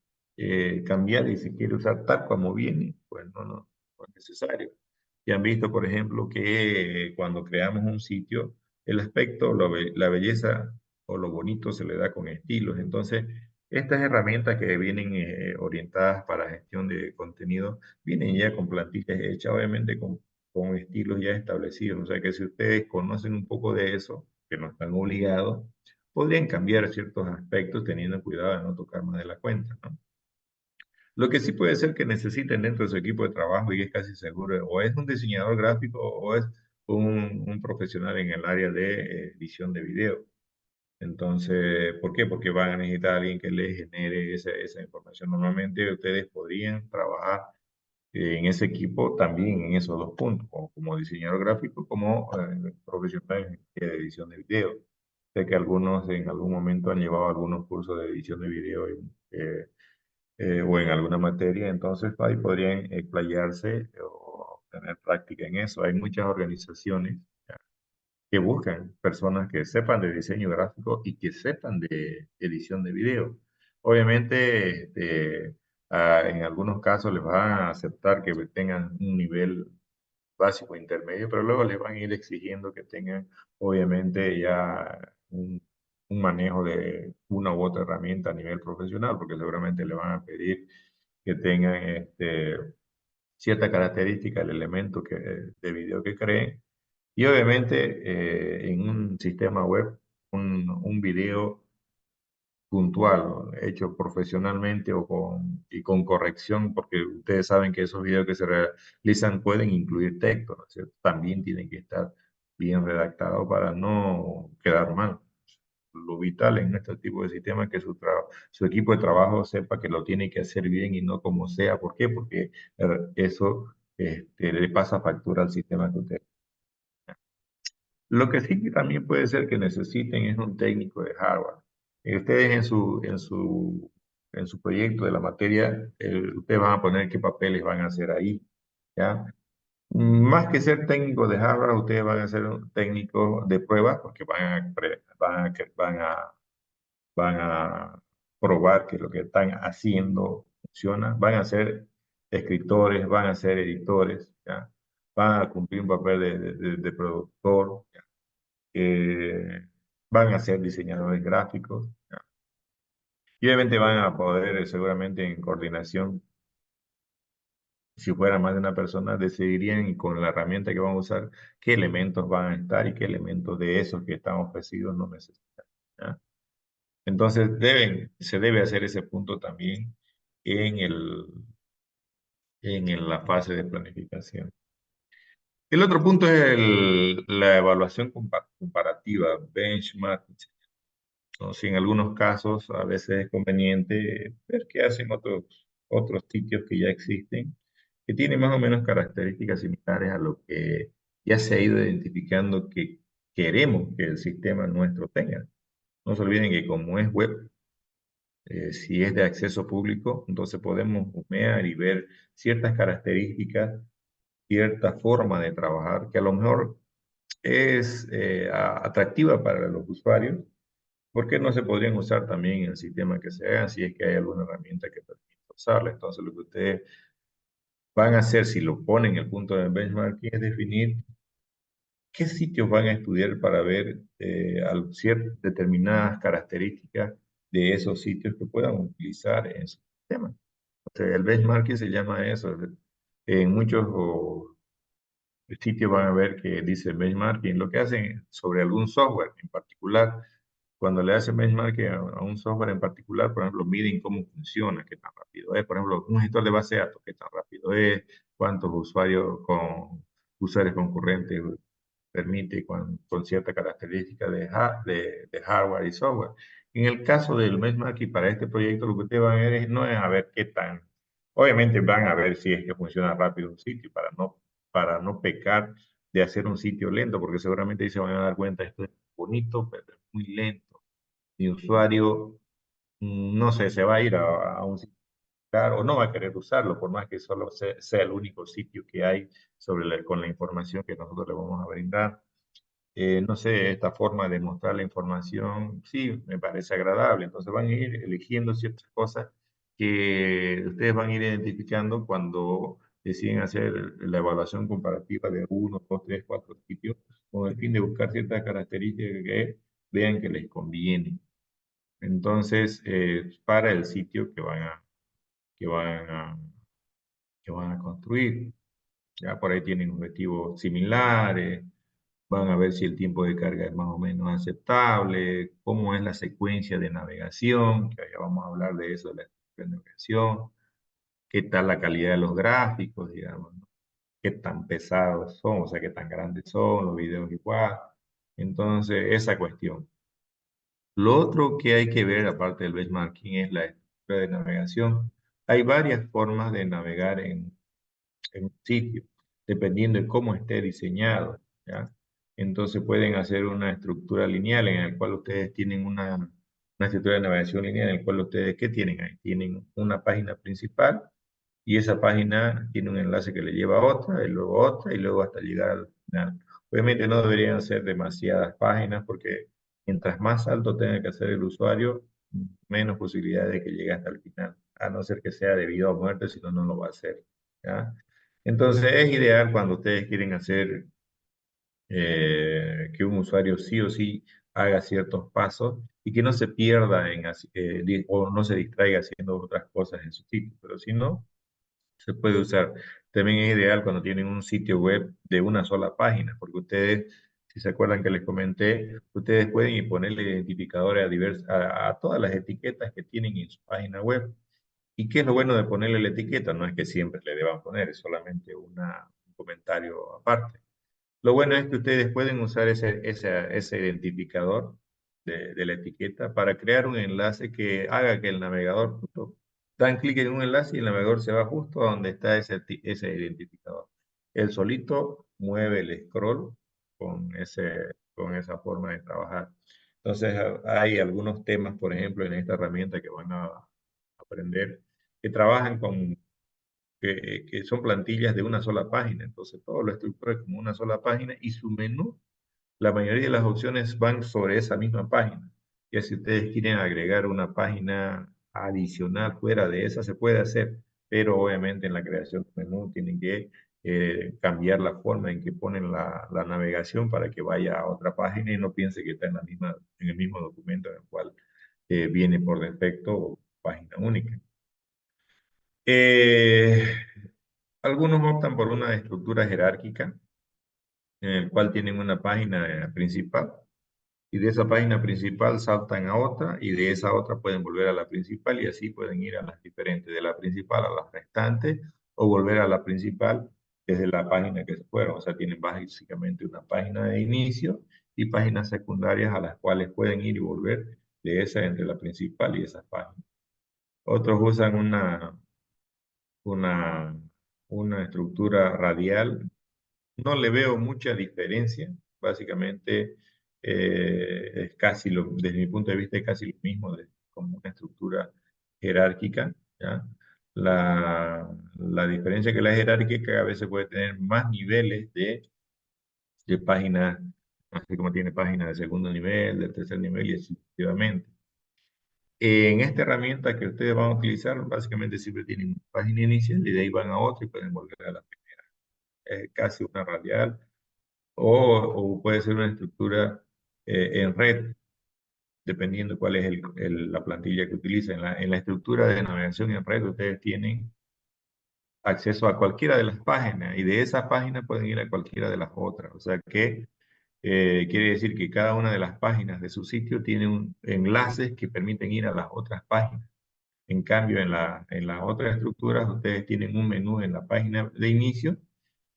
cambiar y se quiere usar tal como viene, pues no es necesario. Ya han visto, por ejemplo, que cuando creamos un sitio, el aspecto, la belleza o lo bonito se le da con estilos. Entonces, estas herramientas que vienen orientadas para gestión de contenido vienen ya con plantillas hechas, obviamente con estilos ya establecidos. O sea que si ustedes conocen un poco de eso, que no están obligados, podrían cambiar ciertos aspectos teniendo cuidado de no tocar más de la cuenta, ¿no? Lo que sí puede ser que necesiten dentro de su equipo de trabajo, y es casi seguro, o es un diseñador gráfico o es un profesional en el área de edición de video. Entonces, ¿por qué? Porque van a necesitar a alguien que les genere esa información. Normalmente ustedes podrían trabajar en ese equipo también en esos dos puntos, como diseñador gráfico, como profesional en edición de video. Sé que algunos en algún momento han llevado algunos cursos de edición de video o en alguna materia, entonces ahí podrían explayarse o tener práctica en eso. Hay muchas organizaciones que buscan personas que sepan de diseño gráfico y que sepan de edición de video. Obviamente, en algunos casos les van a aceptar que tengan un nivel básico intermedio, pero luego les van a ir exigiendo que tengan, obviamente, ya un manejo de una u otra herramienta a nivel profesional, porque seguramente le van a pedir que tengan cierta característica del elemento de video que creen y obviamente en un sistema web, un video puntual, ¿no? Hecho profesionalmente y con corrección, porque ustedes saben que esos videos que se realizan pueden incluir texto, ¿no es cierto? También tienen que estar bien redactados para no quedar mal. Lo vital en este tipo de sistemas es que su equipo de trabajo sepa que lo tiene que hacer bien y no como sea. ¿Por qué? Porque eso le pasa factura al sistema que ustedes. Lo que sí que también puede ser que necesiten es un técnico de hardware. Ustedes en su proyecto de la materia, ustedes van a poner qué papeles van a hacer ahí, ¿ya? Más que ser técnicos de hardware, ustedes van a ser un técnico de pruebas porque van a probar que lo que están haciendo funciona. Van a ser escritores, van a ser editores, ¿ya? Van a cumplir un papel de productor, eh, van a ser diseñadores gráficos, ¿ya? Y obviamente van a poder, seguramente en coordinación, si fuera más de una persona, decidirían con la herramienta que van a usar qué elementos van a estar y qué elementos de esos que están ofrecidos no necesitan, ¿ya? Entonces se debe hacer ese punto también en la fase de planificación. El otro punto es la evaluación comparativa, benchmark. Entonces, en algunos casos, a veces es conveniente ver qué hacen otros sitios que ya existen, que tienen más o menos características similares a lo que ya se ha ido identificando que queremos que el sistema nuestro tenga. No se olviden que como es web, si es de acceso público, entonces podemos humear y ver ciertas características, cierta forma de trabajar que a lo mejor es atractiva para los usuarios. ¿Por qué no se podrían usar también en el sistema que se hagan si es que hay alguna herramienta que permita usarla? Entonces, lo que ustedes van a hacer si lo ponen en el punto de benchmarking es definir qué sitios van a estudiar para ver determinadas características de esos sitios que puedan utilizar en su sistema. O sea, el benchmarking se llama eso. En muchos sitios van a ver que dice benchmarking, lo que hacen sobre algún software en particular. Cuando le hacen benchmarking a un software en particular, por ejemplo, miden cómo funciona, qué tan rápido es. Por ejemplo, un gestor de base de datos, qué tan rápido es, cuántos usuarios concurrentes permite con cierta característica de hardware y software. En el caso del benchmarking para este proyecto, lo que ustedes van a ver no es a ver qué tan, obviamente van a ver si es que funciona rápido un sitio para no pecar de hacer un sitio lento, porque seguramente ahí se van a dar cuenta, esto es bonito, pero es muy lento. Mi usuario, no sé, se va a ir a un sitio o no va a querer usarlo, por más que solo sea el único sitio que hay con la información que nosotros le vamos a brindar. No sé, esta forma de mostrar la información, sí, me parece agradable. Entonces van a ir eligiendo ciertas cosas que ustedes van a ir identificando cuando deciden hacer la evaluación comparativa de uno, dos, tres, cuatro sitios, con el fin de buscar ciertas características que vean que les conviene. Entonces, para el sitio que van a, que van a construir. Ya por ahí tienen objetivos similares, van a ver si el tiempo de carga es más o menos aceptable, cómo es la secuencia de navegación, que ya vamos a hablar de eso, de la secuencia de navegación, qué tal la calidad de los gráficos, digamos, ¿no? Qué tan pesados son, o sea, qué tan grandes son, los videos igual. Entonces, esa cuestión. Lo otro que hay que ver, aparte del benchmarking, es la estructura de navegación. Hay varias formas de navegar en un sitio, dependiendo de cómo esté diseñado, ¿ya? Entonces pueden hacer una estructura lineal en la cual ustedes tienen una estructura de navegación lineal en la cual ustedes, ¿qué tienen ahí? Tienen una página principal y esa página tiene un enlace que le lleva a otra y luego hasta llegar al final. Obviamente no deberían ser demasiadas páginas porque mientras más alto tenga que hacer el usuario, menos posibilidades de que llegue hasta el final, a no ser que sea debido a muerte, si no, no lo va a hacer, ¿ya? Entonces es ideal cuando ustedes quieren hacer que un usuario sí o sí haga ciertos pasos y que no se pierda o no se distraiga haciendo otras cosas en su sitio, pero si no, se puede usar. También es ideal cuando tienen un sitio web de una sola página, porque ustedes, si se acuerdan que les comenté, ustedes pueden ponerle identificadores a todas las etiquetas que tienen en su página web. ¿Y qué es lo bueno de ponerle la etiqueta? No es que siempre le deban poner, es solamente un comentario aparte. Lo bueno es que ustedes pueden usar ese identificador de la etiqueta para crear un enlace que haga que el navegador dan clic en un enlace y el navegador se va justo a donde está ese identificador. Él solito mueve el scroll con esa forma de trabajar. Entonces, hay algunos temas, por ejemplo, en esta herramienta que van a aprender, que trabajan que son plantillas de una sola página. Entonces, todo lo estructura como una sola página y su menú, la mayoría de las opciones van sobre esa misma página. Ya si ustedes quieren agregar una página adicional fuera de esa, se puede hacer, pero obviamente en la creación del menú tienen que cambiar la forma en que ponen la navegación para que vaya a otra página y no piense que está en el mismo documento en el cual viene por defecto página única. Eh, Algunos optan por una estructura jerárquica, en el cual tienen una página principal y de esa página principal saltan a otra, y de esa otra pueden volver a la principal, y así pueden ir a las diferentes, de la principal a las restantes, o volver a la principal desde la página que se fueron. O sea, tienen básicamente una página de inicio y páginas secundarias a las cuales pueden ir y volver de esa entre la principal y esas páginas. Otros usan una, una estructura radial. No le veo mucha diferencia. Básicamente es casi desde mi punto de vista, es casi lo mismo como una estructura jerárquica, ¿ya? La diferencia que la jerárquica a veces puede tener más niveles de páginas, así como tiene páginas de segundo nivel, de tercer nivel y así sucesivamente. En esta herramienta que ustedes van a utilizar, básicamente siempre tienen una página inicial y de ahí van a otra y pueden volver a la primera. Es casi una radial o puede ser una estructura en red, dependiendo cuál es la plantilla que utilicen. En la estructura de navegación en red, ustedes tienen acceso a cualquiera de las páginas y de esas páginas pueden ir a cualquiera de las otras. O sea que quiere decir que cada una de las páginas de su sitio tiene enlaces que permiten ir a las otras páginas. En cambio, en las otras estructuras, ustedes tienen un menú en la página de inicio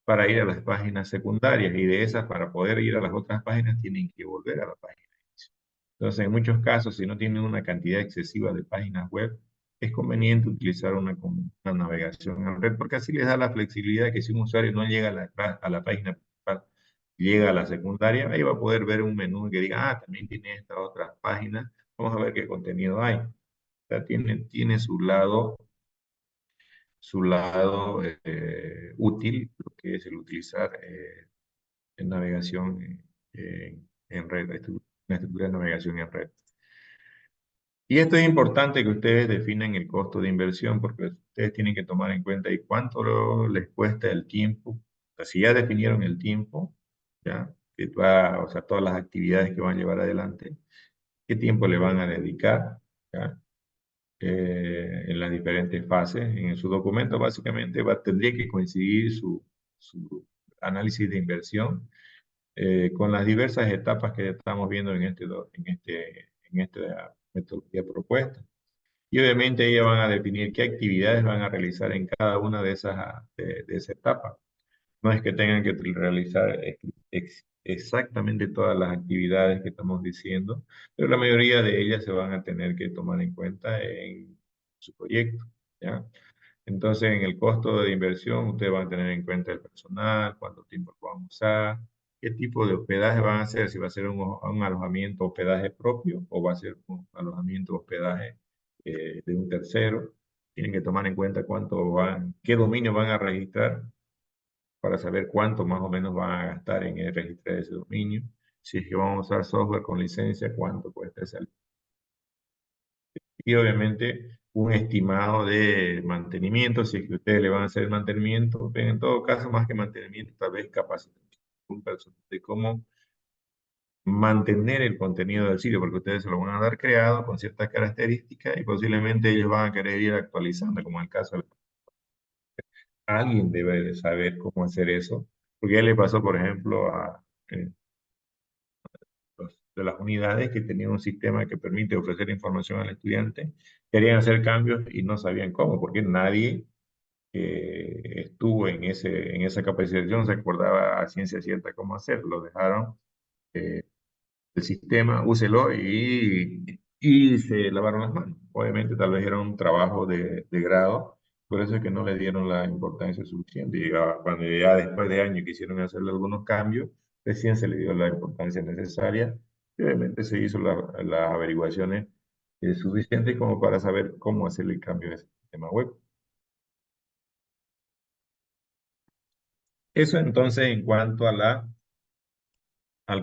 para ir a las páginas secundarias, y de esas, para poder ir a las otras páginas, tienen que volver a la página de inicio. Entonces, en muchos casos, si no tienen una cantidad excesiva de páginas web, es conveniente utilizar una navegación en red, porque así les da la flexibilidad que si un usuario no llega a la página principal, llega a la secundaria, ahí va a poder ver un menú que diga, ah, también tiene esta otra página, vamos a ver qué contenido hay. O sea, tiene su lado útil, lo que es el utilizar en navegación en red, una estructura de navegación en red. Y esto es importante que ustedes definan el costo de inversión, porque ustedes tienen que tomar en cuenta y cuánto les cuesta el tiempo. O sea, si ya definieron el tiempo, ya, o sea, todas las actividades que van a llevar adelante, qué tiempo le van a dedicar, ¿ya? En las diferentes fases. En su documento básicamente tendría que coincidir su análisis de inversión con las diversas etapas que estamos viendo en esta metodología propuesta. Y obviamente ellos van a definir qué actividades van a realizar en cada una de esas etapas. No es que tengan que realizar exactamente todas las actividades que estamos diciendo, pero la mayoría de ellas se van a tener que tomar en cuenta en su proyecto, ¿ya? Entonces, en el costo de inversión, ustedes van a tener en cuenta el personal, cuánto tiempo lo van a usar, qué tipo de hospedaje van a hacer, si va a ser un alojamiento hospedaje propio o va a ser un alojamiento hospedaje de un tercero. Tienen que tomar en cuenta qué dominio van a registrar para saber cuánto más o menos van a gastar en el registro de ese dominio. Si es que vamos a usar software con licencia, cuánto cuesta ese. Y obviamente un estimado de mantenimiento, si es que ustedes le van a hacer el mantenimiento, pero en todo caso, más que mantenimiento, tal vez capacitación de cómo mantener el contenido del sitio, porque ustedes se lo van a dar creado con ciertas características y posiblemente ellos van a querer ir actualizando, como en el caso de alguien debe de saber cómo hacer eso, porque ya le pasó, por ejemplo, a de las unidades que tenían un sistema que permite ofrecer información al estudiante, querían hacer cambios y no sabían cómo, porque nadie estuvo en esa capacitación, se acordaba a ciencia cierta cómo hacerlo. Lo dejaron eh, el sistema, úselo y se lavaron las manos. Obviamente tal vez era un trabajo de grado, por eso es que no le dieron la importancia suficiente. Y cuando ya después de años quisieron hacerle algunos cambios, recién se le dio la importancia necesaria y obviamente se hizo las averiguaciones suficientes como para saber cómo hacer el cambio de ese sistema web. Eso entonces en cuanto al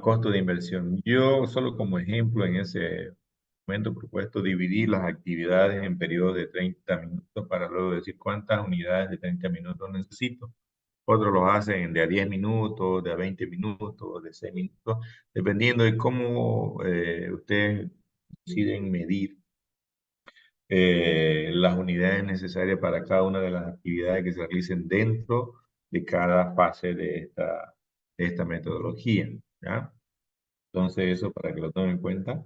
costo de inversión. Yo solo como ejemplo en ese momento propuesto dividir las actividades en periodos de 30 minutos para luego decir cuántas unidades de 30 minutos necesito. Otros los hacen de a 10 minutos, de a 20 minutos, de 6 minutos, dependiendo de cómo ustedes deciden medir las unidades necesarias para cada una de las actividades que se realicen dentro de cada fase de esta metodología, ¿ya? Entonces, eso para que lo tomen en cuenta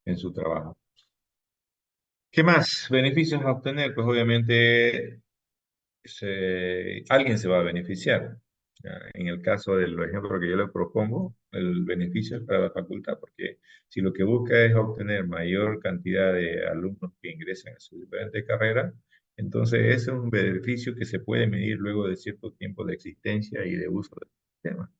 en su trabajo. ¿Qué más? Beneficios a obtener. Pues obviamente alguien se va a beneficiar. Ya, en el caso del ejemplo que yo le propongo, el beneficio es para la facultad, porque si lo que busca es obtener mayor cantidad de alumnos que ingresen a sus diferentes carreras, entonces ese es un beneficio que se puede medir luego de cierto tiempo de existencia y de uso del sistema.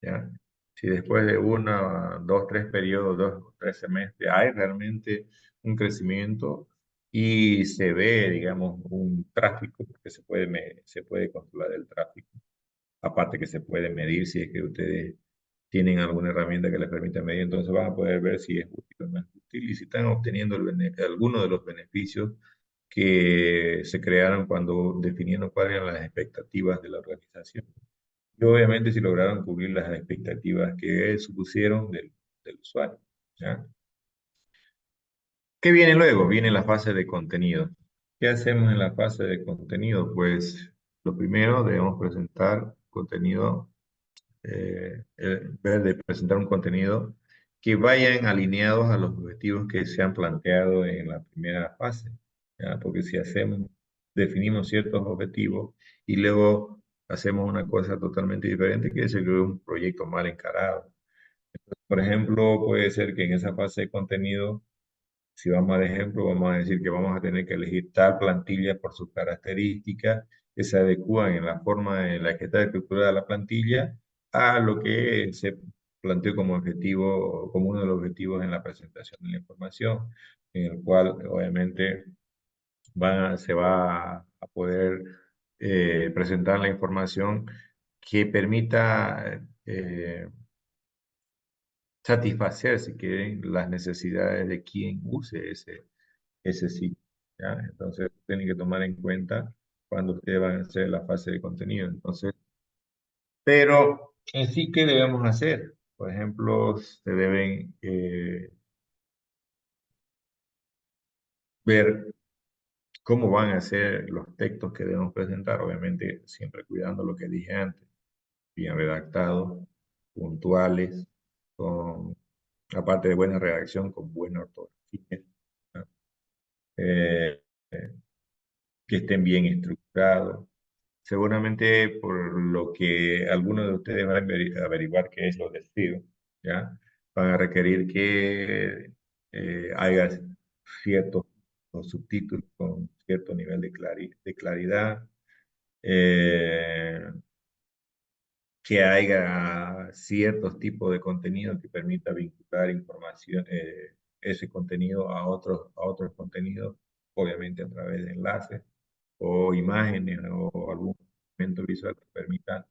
¿Ya? Si después de una, dos, tres periodos, dos o tres semestres, hay realmente un crecimiento y se ve, digamos, un tráfico, porque se puede controlar el tráfico. Aparte que se puede medir si es que ustedes tienen alguna herramienta que les permita medir, entonces van a poder ver si es útil o no es útil y si están obteniendo algunos de los beneficios que se crearon cuando definieron cuáles eran las expectativas de la organización. Y obviamente si lograron cubrir las expectativas que supusieron del usuario. ¿Ya? ¿Qué viene luego? Viene la fase de contenido. ¿Qué hacemos en la fase de contenido? Pues lo primero debemos presentar contenido, ver de presentar un contenido que vayan alineados a los objetivos que se han planteado en la primera fase. ¿Ya? Porque si definimos ciertos objetivos y luego hacemos una cosa totalmente diferente, que es un proyecto mal encarado. Por ejemplo, puede ser que en esa fase de contenido, si vamos al ejemplo, vamos a decir que vamos a tener que elegir tal plantilla por sus características que se adecúan en la forma en la que está estructurada la plantilla a lo que se planteó como objetivo, como uno de los objetivos en la presentación de la información, en el cual obviamente se va a poder presentar la información que permita satisfacer, si quieren, las necesidades de quien use ese sitio. ¿Ya? Entonces, tienen que tomar en cuenta cuando ustedes van a hacer la fase de contenido. Entonces, pero en sí, ¿qué debemos hacer? Por ejemplo, se deben ver cómo van a ser los textos que debemos presentar, obviamente siempre cuidando lo que dije antes, bien redactados, puntuales, con, aparte de buena redacción, con buena ortografía, ¿no? Eh, que estén bien estructurados. Seguramente por lo que algunos de ustedes van a averiguar qué es lo del SEO, ¿ya? Van a requerir que haya ciertos subtítulos con cierto nivel de claridad, eh, que haya ciertos tipos de contenido que permita vincular información, ese contenido a otros contenidos, obviamente a través de enlaces o imágenes o algún elemento visual que permita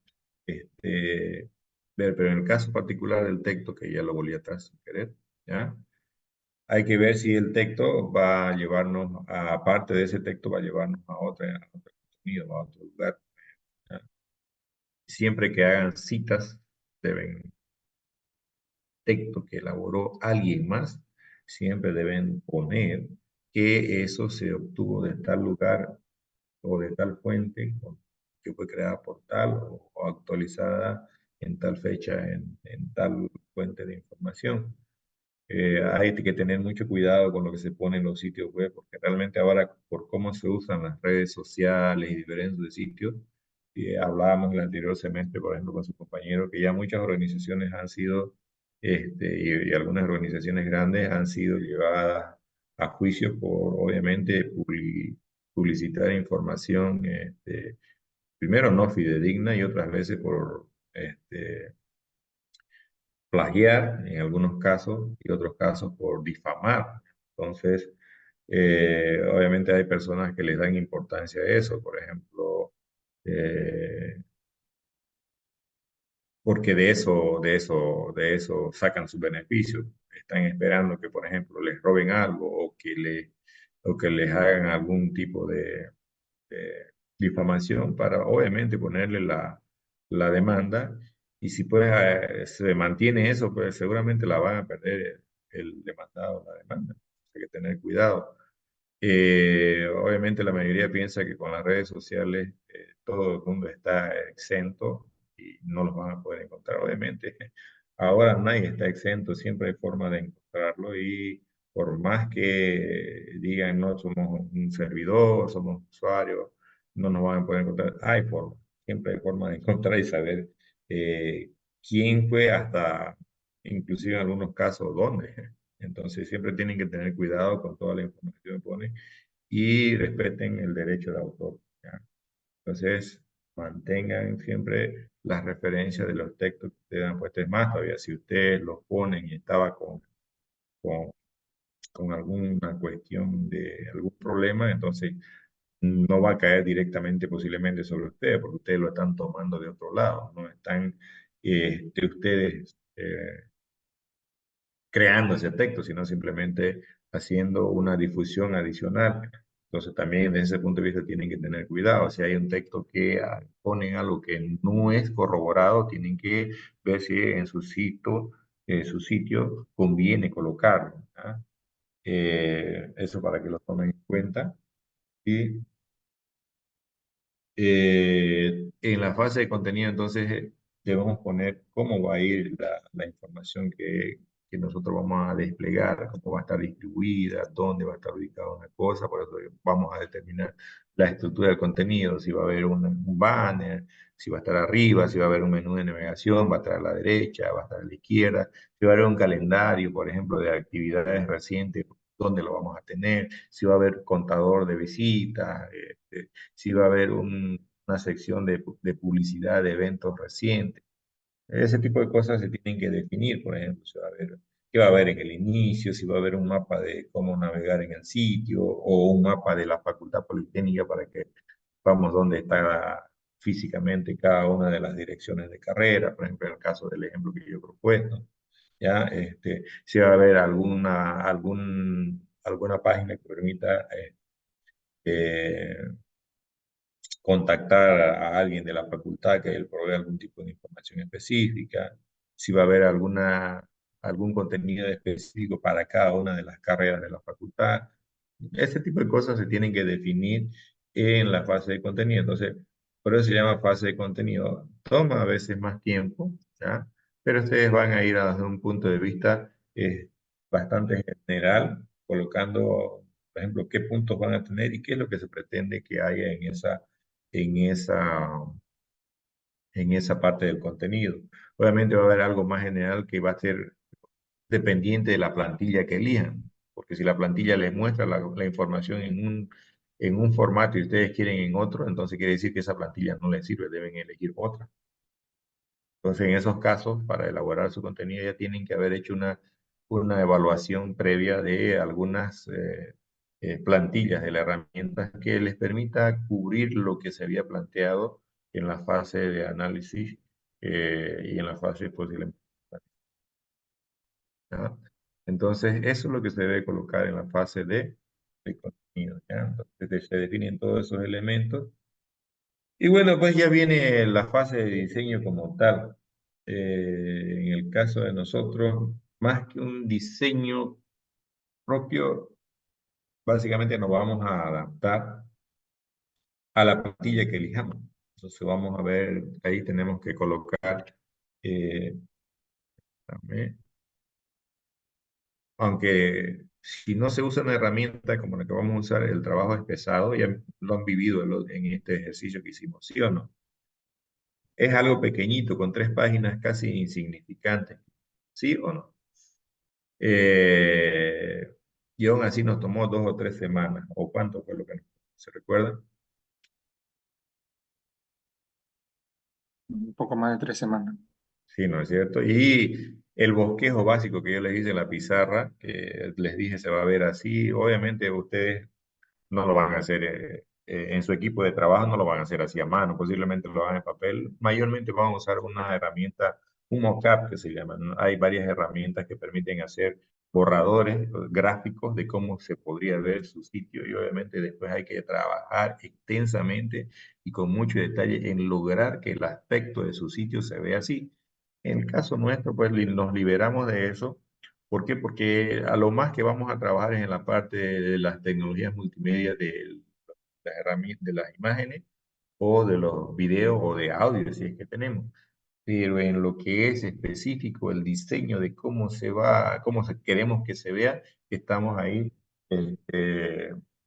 ver. Pero en el caso particular del texto, que ya lo volví atrás sin querer, ¿ya? Hay que ver si el texto va a llevarnos, aparte de ese texto, va a llevarnos a otro contenido, a otro lugar. ¿Ya? Siempre que hagan citas, deben, texto que elaboró alguien más, siempre deben poner que eso se obtuvo de tal lugar o de tal fuente que fue creada por tal o actualizada en tal fecha en tal fuente de información. Hay que tener mucho cuidado con lo que se pone en los sitios web, porque realmente ahora, por cómo se usan las redes sociales y diferentes sitios, hablábamos el anterior semestre, por ejemplo, con su compañero, que ya muchas organizaciones han sido, y algunas organizaciones grandes han sido llevadas a juicio por, obviamente, publicitar información, primero no fidedigna y otras veces por plagiar en algunos casos y otros casos por difamar. Entonces, obviamente hay personas que les dan importancia a eso, por ejemplo, eh, porque de eso sacan sus beneficios. Están esperando que, por ejemplo, les roben algo o que les hagan algún tipo de difamación para, obviamente, ponerle la demanda. Y si pues se mantiene eso, pues seguramente la van a perder el demandado, la demanda. Hay que tener cuidado. Obviamente la mayoría piensa que con las redes sociales todo el mundo está exento y no los van a poder encontrar. Obviamente Ahora nadie está exento, siempre hay forma de encontrarlo y por más que digan no somos un servidor, somos usuarios, no nos van a poder encontrar, hay forma, siempre hay forma de encontrar y saber quién fue hasta, inclusive en algunos casos, dónde. Entonces siempre tienen que tener cuidado con toda la información que ponen y respeten el derecho de autor. ¿Ya? Entonces, mantengan siempre las referencias de los textos que ustedes han puesto. Es más, todavía si ustedes los ponen y estaba con, con alguna cuestión de algún problema, entonces no va a caer directamente posiblemente sobre ustedes, porque ustedes lo están tomando de otro lado, no están ustedes creando ese texto, sino simplemente haciendo una difusión adicional. Entonces también desde ese punto de vista tienen que tener cuidado. Si hay un texto que ponen algo que no es corroborado, tienen que ver si en su sitio conviene colocarlo. ¿Ah? Eso para que lo tomen en cuenta. Y en la fase de contenido, entonces, debemos poner cómo va a ir la información que nosotros vamos a desplegar, cómo va a estar distribuida, dónde va a estar ubicada una cosa, por eso vamos a determinar la estructura del contenido, si va a haber un banner, si va a estar arriba, si va a haber un menú de navegación, va a estar a la derecha, va a estar a la izquierda, si va a haber un calendario, por ejemplo, de actividades recientes, dónde lo vamos a tener, si va a haber contador de visitas, si va a haber una sección de publicidad de eventos recientes. Ese tipo de cosas se tienen que definir, por ejemplo, si va a haber, qué va a haber en el inicio, si va a haber un mapa de cómo navegar en el sitio o un mapa de la Facultad Politécnica para que vamos dónde está físicamente cada una de las direcciones de carrera, por ejemplo, en el caso del ejemplo que yo he propuesto. ¿Ya? Si va a haber alguna página que permita eh, contactar a alguien de la facultad que él provea algún tipo de información específica, si va a haber algún contenido específico para cada una de las carreras de la facultad. Ese tipo de cosas se tienen que definir en la fase de contenido. Entonces, por eso se llama fase de contenido. Toma a veces más tiempo, ¿ya? Pero ustedes van a ir desde un punto de vista bastante general, colocando, por ejemplo, qué puntos van a tener y qué es lo que se pretende que haya en esa, en esa parte del contenido. Obviamente va a haber algo más general que va a ser dependiente de la plantilla que elijan, porque si la plantilla les muestra la información en un formato y ustedes quieren en otro, entonces quiere decir que esa plantilla no les sirve, deben elegir otra. Entonces, en esos casos, para elaborar su contenido ya tienen que haber hecho una evaluación previa de algunas plantillas de la herramienta que les permita cubrir lo que se había planteado en la fase de análisis y en la fase posiblemente. ¿Ya? Entonces, eso es lo que se debe colocar en la fase de contenido. ¿Ya? Entonces, se definen todos esos elementos. Y bueno, pues ya viene la fase de diseño como tal. En el caso de nosotros, más que un diseño propio, básicamente nos vamos a adaptar a la plantilla que elijamos. Entonces vamos a ver, ahí tenemos que colocar, eh, dame, aunque si no se usa una herramienta como la que vamos a usar, el trabajo es pesado, ya lo han vivido en este ejercicio que hicimos, ¿sí o no? Es algo pequeñito, con 3 páginas casi insignificantes, ¿sí o no? Y aún así nos tomó 2 o 3 semanas, o cuánto fue lo que se recuerda.
Un poco más de 3 semanas.
Sí, ¿no es cierto? Y el bosquejo básico que yo les hice en la pizarra, que les dije se va a ver así, obviamente ustedes no lo van a hacer en su equipo de trabajo, no lo van a hacer así a mano, posiblemente lo hagan en papel. Mayormente van a usar una herramienta, un mockup que se llama, ¿no? Hay varias herramientas que permiten hacer borradores gráficos de cómo se podría ver su sitio y obviamente después hay que trabajar extensamente y con mucho detalle en lograr que el aspecto de su sitio se vea así. En el caso nuestro, pues nos liberamos de eso. ¿Por qué? Porque a lo más que vamos a trabajar es en la parte de las tecnologías multimedia, de las herramientas, de las imágenes o de los videos o de audio, si es que tenemos. pero en lo que es específico, el diseño de cómo se va, queremos que se vea, estamos ahí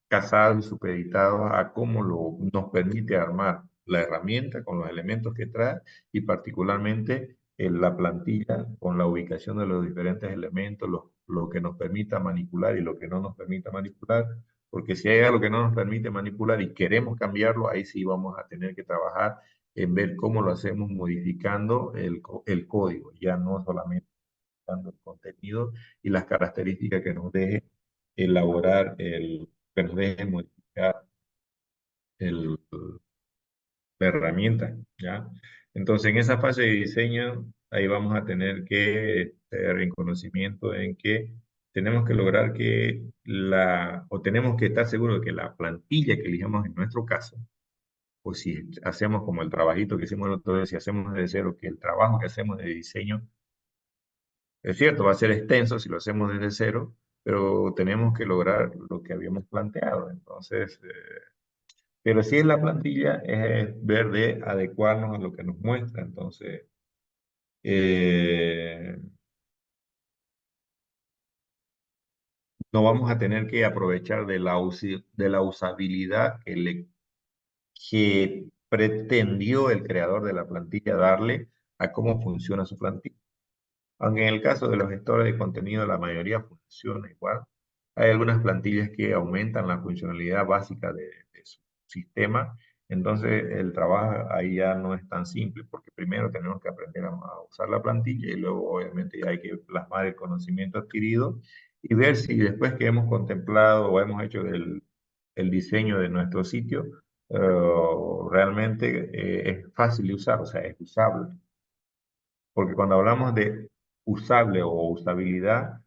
casados y supeditados a cómo nos permite armar la herramienta con los elementos que trae y particularmente la plantilla con la ubicación de los diferentes elementos, lo que nos permita manipular y lo que no nos permita manipular, porque si hay algo que no nos permite manipular y queremos cambiarlo, ahí sí vamos a tener que trabajar en ver cómo lo hacemos modificando el código, ya no solamente modificando el contenido y las características que nos deje elaborar, que nos deje modificar el, la herramienta, ¿ya? Entonces, en esa fase de diseño, ahí vamos a tener que tener en conocimiento en que tenemos que lograr o tenemos que estar seguros de que la plantilla que elijamos en nuestro caso, o si hacemos como el trabajito que hicimos el otro día, si hacemos desde cero, que el trabajo que hacemos de diseño, es cierto, va a ser extenso si lo hacemos desde cero, pero tenemos que lograr lo que habíamos planteado. Entonces, pero si es la plantilla, es ver de adecuarnos a lo que nos muestra. Entonces, eh, no vamos a tener que aprovechar de la usabilidad que pretendió el creador de la plantilla darle a cómo funciona su plantilla. Aunque en el caso de los gestores de contenido la mayoría funciona igual, hay algunas plantillas que aumentan la funcionalidad básica de su sistema, entonces el trabajo ahí ya no es tan simple, porque primero tenemos que aprender a usar la plantilla y luego obviamente ya hay que plasmar el conocimiento adquirido y ver si después que hemos contemplado o hemos hecho el diseño de nuestro sitio, realmente es fácil de usar, o sea, es usable. Porque cuando hablamos de usable o usabilidad,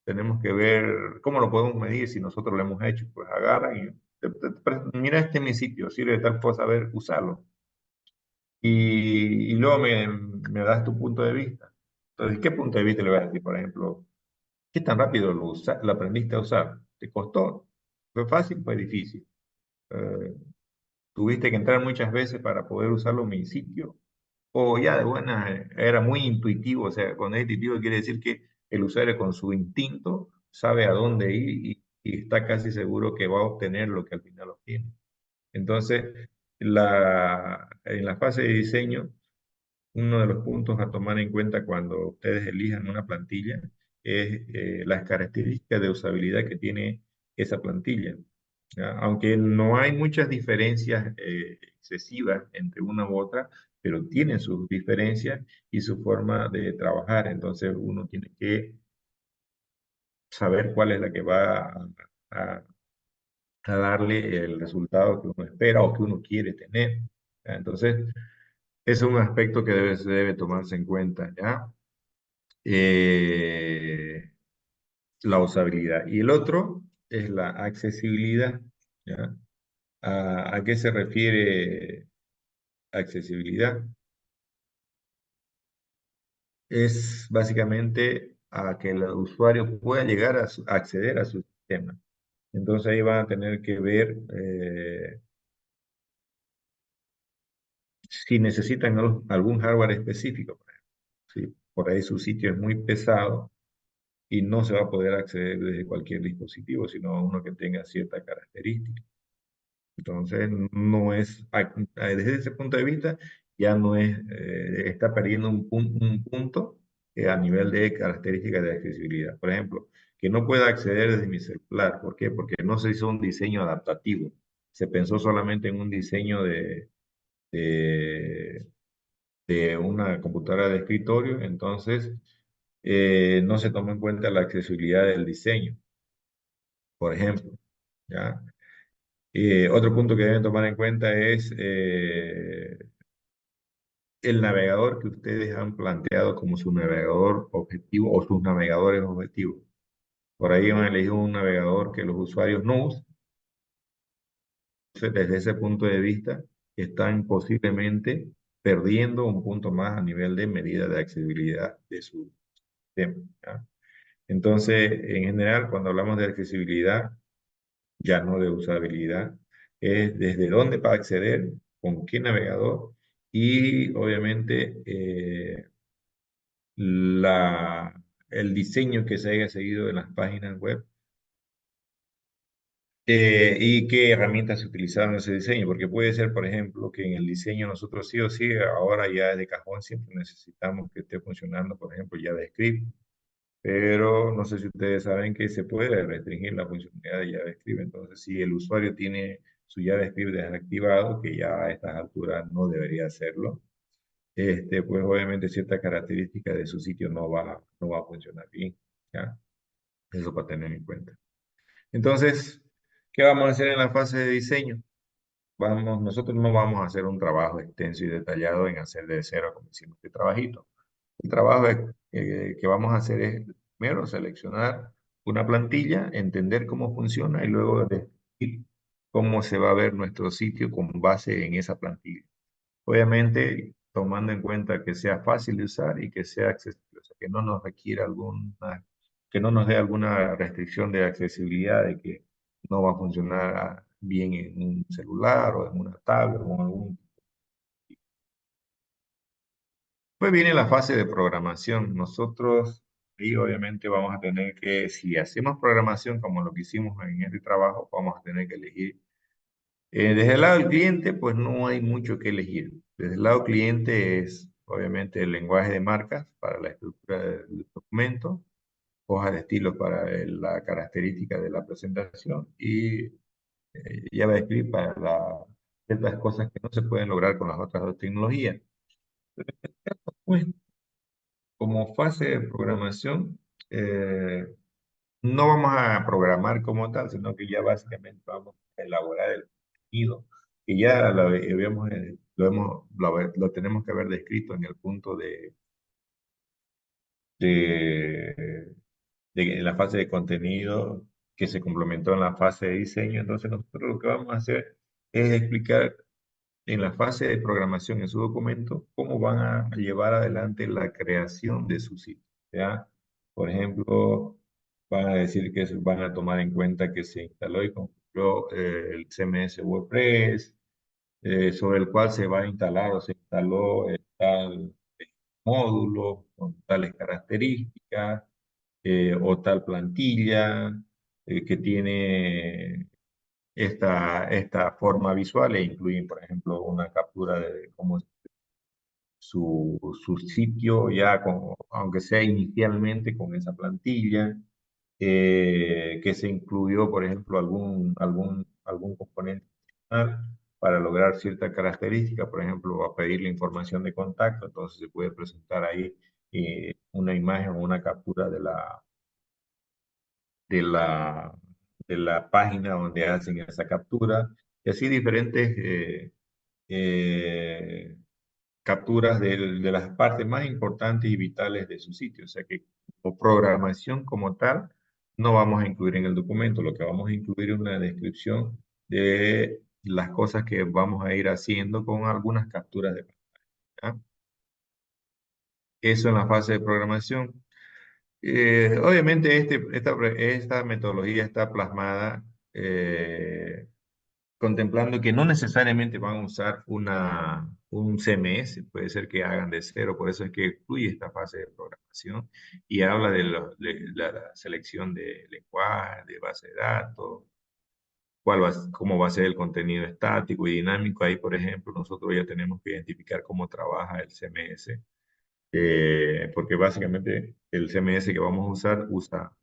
tenemos que ver cómo lo podemos medir si nosotros lo hemos hecho. Pues agarran y mira, este es mi sitio, sirve de tal cosa, a ver, usarlo. Y luego me das tu punto de vista. Entonces, ¿qué punto de vista le vas a decir? Por ejemplo, ¿qué tan rápido lo aprendiste a usar? ¿Te costó? ¿Fue fácil? ¿Fue difícil? Eh, ¿Tuviste que entrar muchas veces para poder usarlo en mi sitio? O ya de buena, era muy intuitivo, o sea, cuando es intuitivo quiere decir que el usuario con su instinto sabe a dónde ir y está casi seguro que va a obtener lo que al final obtiene. Entonces, en la fase de diseño, uno de los puntos a tomar en cuenta cuando ustedes elijan una plantilla es las características de usabilidad que tiene esa plantilla. ¿Ya? Aunque no hay muchas diferencias excesivas entre una u otra, pero tienen sus diferencias y su forma de trabajar. Entonces uno tiene que saber cuál es la que va a- a darle el resultado que uno espera o que uno quiere tener. ¿Ya? Entonces, es un aspecto que debe tomarse en cuenta, ¿ya? Eh, la usabilidad. Y el otro es la accesibilidad, ¿ya? ¿A qué se refiere accesibilidad? Es básicamente a que el usuario pueda llegar a acceder a su sistema. Entonces ahí van a tener que ver si necesitan algún hardware específico, por ejemplo. ¿Sí? Por ahí su sitio es muy pesado y no se va a poder acceder desde cualquier dispositivo, sino uno que tenga cierta característica. Entonces, no es, desde ese punto de vista, ya no es, está perdiendo un punto a nivel de características de accesibilidad. Por ejemplo, que no pueda acceder desde mi celular. ¿Por qué? Porque no se hizo un diseño adaptativo. Se pensó solamente en un diseño de, de una computadora de escritorio, entonces no se tomó en cuenta la accesibilidad del diseño, por ejemplo. ¿Ya? Otro punto que deben tomar en cuenta es el navegador que ustedes han planteado como su navegador objetivo o sus navegadores objetivos. Por ahí han elegido un navegador que los usuarios no usan. Entonces, desde ese punto de vista, están posiblemente perdiendo un punto más a nivel de medida de accesibilidad de su sistema. ¿Ya? Entonces, en general, cuando hablamos de accesibilidad, ya no de usabilidad, es desde dónde para acceder, con qué navegador y obviamente el diseño que se haya seguido en las páginas web y qué herramientas se utilizaron en ese diseño, porque puede ser, por ejemplo, que en el diseño nosotros sí o sí, ahora ya de cajón siempre necesitamos que esté funcionando, por ejemplo, JavaScript, pero no sé si ustedes saben que se puede restringir la funcionalidad de JavaScript, entonces si el usuario tiene su JavaScript desactivado, que ya a estas alturas no debería hacerlo, pues obviamente ciertas características de su sitio no va a funcionar bien, ¿ya? Eso para tener en cuenta. Entonces, ¿qué vamos a hacer en la fase de diseño? Nosotros no vamos a hacer un trabajo extenso y detallado en hacer de cero como hicimos este trabajito. El trabajo que vamos a hacer es primero seleccionar una plantilla, entender cómo funciona y luego describir cómo se va a ver nuestro sitio con base en esa plantilla. Obviamente, tomando en cuenta que sea fácil de usar y que sea accesible, o sea, que no nos requiera que no nos dé alguna restricción de accesibilidad, de que no va a funcionar bien en un celular o en una tablet o en algún. Pues viene la fase de programación. Nosotros ahí obviamente vamos a tener que, si hacemos programación como lo que hicimos en este trabajo, vamos a tener que elegir. Desde el lado del cliente, pues no hay mucho que elegir. Desde el lado cliente es obviamente el lenguaje de marcas para la estructura del documento, hoja de estilo para la característica de la presentación y JavaScript para ciertas cosas que no se pueden lograr con las otras dos tecnologías. Pues, como fase de programación, eh, no vamos a programar como tal, sino que ya básicamente vamos a elaborar el contenido, que ya lo tenemos que haber descrito en el punto de, en la fase de contenido que se complementó en la fase de diseño. Entonces nosotros lo que vamos a hacer es explicar en la fase de programación en su documento cómo van a llevar adelante la creación de su sitio, ¿ya? Por ejemplo, van a decir que van a tomar en cuenta que se instaló y configuró el CMS WordPress, sobre el cual se va a instalar o se instaló tal módulo con tales características o tal plantilla que tiene esta forma visual e incluyen, por ejemplo, una captura de cómo es su sitio, ya aunque sea inicialmente con esa plantilla, que se incluyó, por ejemplo, algún componente adicional para lograr cierta característica, por ejemplo, a pedir la información de contacto, entonces se puede presentar ahí una imagen o una captura de la, de la página donde hacen esa captura, y así diferentes eh, capturas de las partes más importantes y vitales de su sitio. O sea que como programación como tal, no vamos a incluir en el documento, lo que vamos a incluir es una descripción de las cosas que vamos a ir haciendo con algunas capturas de pantalla. Eso en la fase de programación. Obviamente esta metodología está plasmada contemplando que no necesariamente van a usar un CMS, puede ser que hagan de cero, por eso es que incluye esta fase de programación y habla de la selección de lenguaje, de base de datos, cómo va a ser el contenido estático y dinámico. Ahí, por ejemplo, nosotros ya tenemos que identificar cómo trabaja el CMS porque básicamente el CMS que vamos a usar usa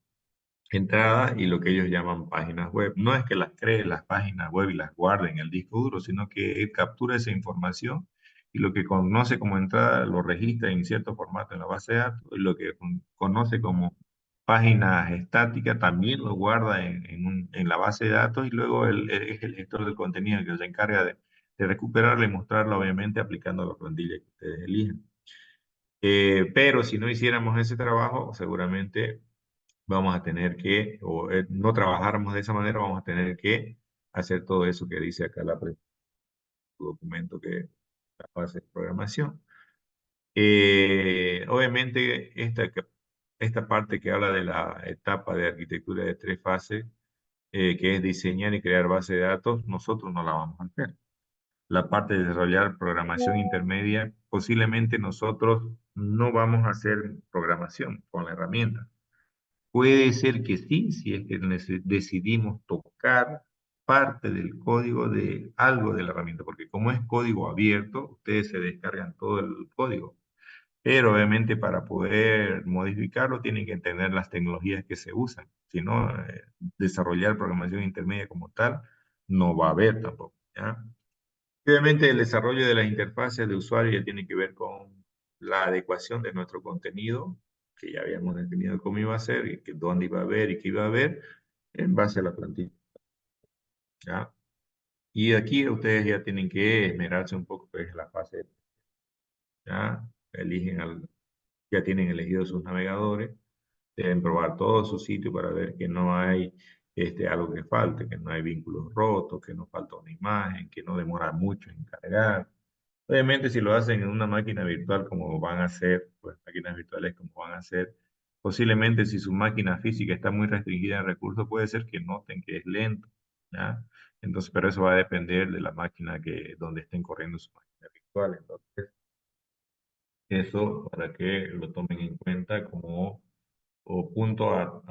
entradas y lo que ellos llaman páginas web. No es que las cree las páginas web y las guarde en el disco duro, sino que él captura esa información y lo que conoce como entrada lo registra en cierto formato en la base de datos y lo que conoce como páginas estáticas también lo guarda en la base de datos y luego es el gestor del contenido que se encarga de recuperarla y mostrarla, obviamente, aplicando la plantilla que ustedes eligen. Pero si no hiciéramos ese trabajo, seguramente vamos a tener que, o no trabajáramos de esa manera, vamos a tener que hacer todo eso que dice acá el documento que es la fase de programación. Obviamente, esta parte que habla de la etapa de arquitectura de 3 fases, que es diseñar y crear base de datos, nosotros no la vamos a hacer. la parte de desarrollar programación intermedia, posiblemente nosotros no vamos a hacer programación con la herramienta. Puede ser que sí, si es que decidimos tocar parte del código de algo de la herramienta, porque como es código abierto, ustedes se descargan todo el código. Pero obviamente para poder modificarlo tienen que entender las tecnologías que se usan. Si no, desarrollar programación intermedia como tal no va a haber tampoco, ¿ya? Obviamente el desarrollo de las interfaces de usuario ya tiene que ver con la adecuación de nuestro contenido, que ya habíamos definido cómo iba a ser, y que dónde iba a haber y qué iba a haber, en base a la plantilla, ¿ya? Y aquí ustedes ya tienen que esmerarse un poco, pues, en la fase, ¿ya? Ya tienen elegidos sus navegadores, deben probar todo su sitio para ver que no hay algo que falte, que no hay vínculos rotos, que no falta una imagen, que no demora mucho en cargar. Obviamente, si lo hacen en una máquina virtual como van a hacer, pues máquinas virtuales como van a hacer, posiblemente si su máquina física está muy restringida en recursos, puede ser que noten que es lento, ¿ya? Entonces, pero eso va a depender de la máquina donde estén corriendo su máquina virtual. Entonces, eso para que lo tomen en cuenta como o punto a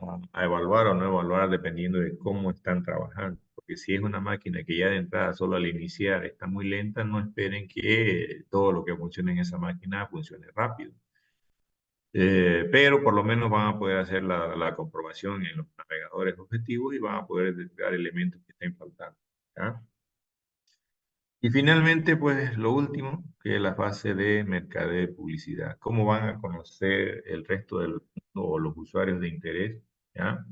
evaluar o no evaluar dependiendo de cómo están trabajando. Porque si es una máquina que ya de entrada, solo al iniciar, está muy lenta, no esperen que todo lo que funcione en esa máquina funcione rápido. Pero por lo menos van a poder hacer la comprobación en los navegadores objetivos y van a poder detectar elementos que estén faltando, ¿ya? Y finalmente, pues lo último, que es la fase de mercadeo y publicidad. ¿Cómo van a conocer el resto del mundo o los usuarios de interés, ¿ya?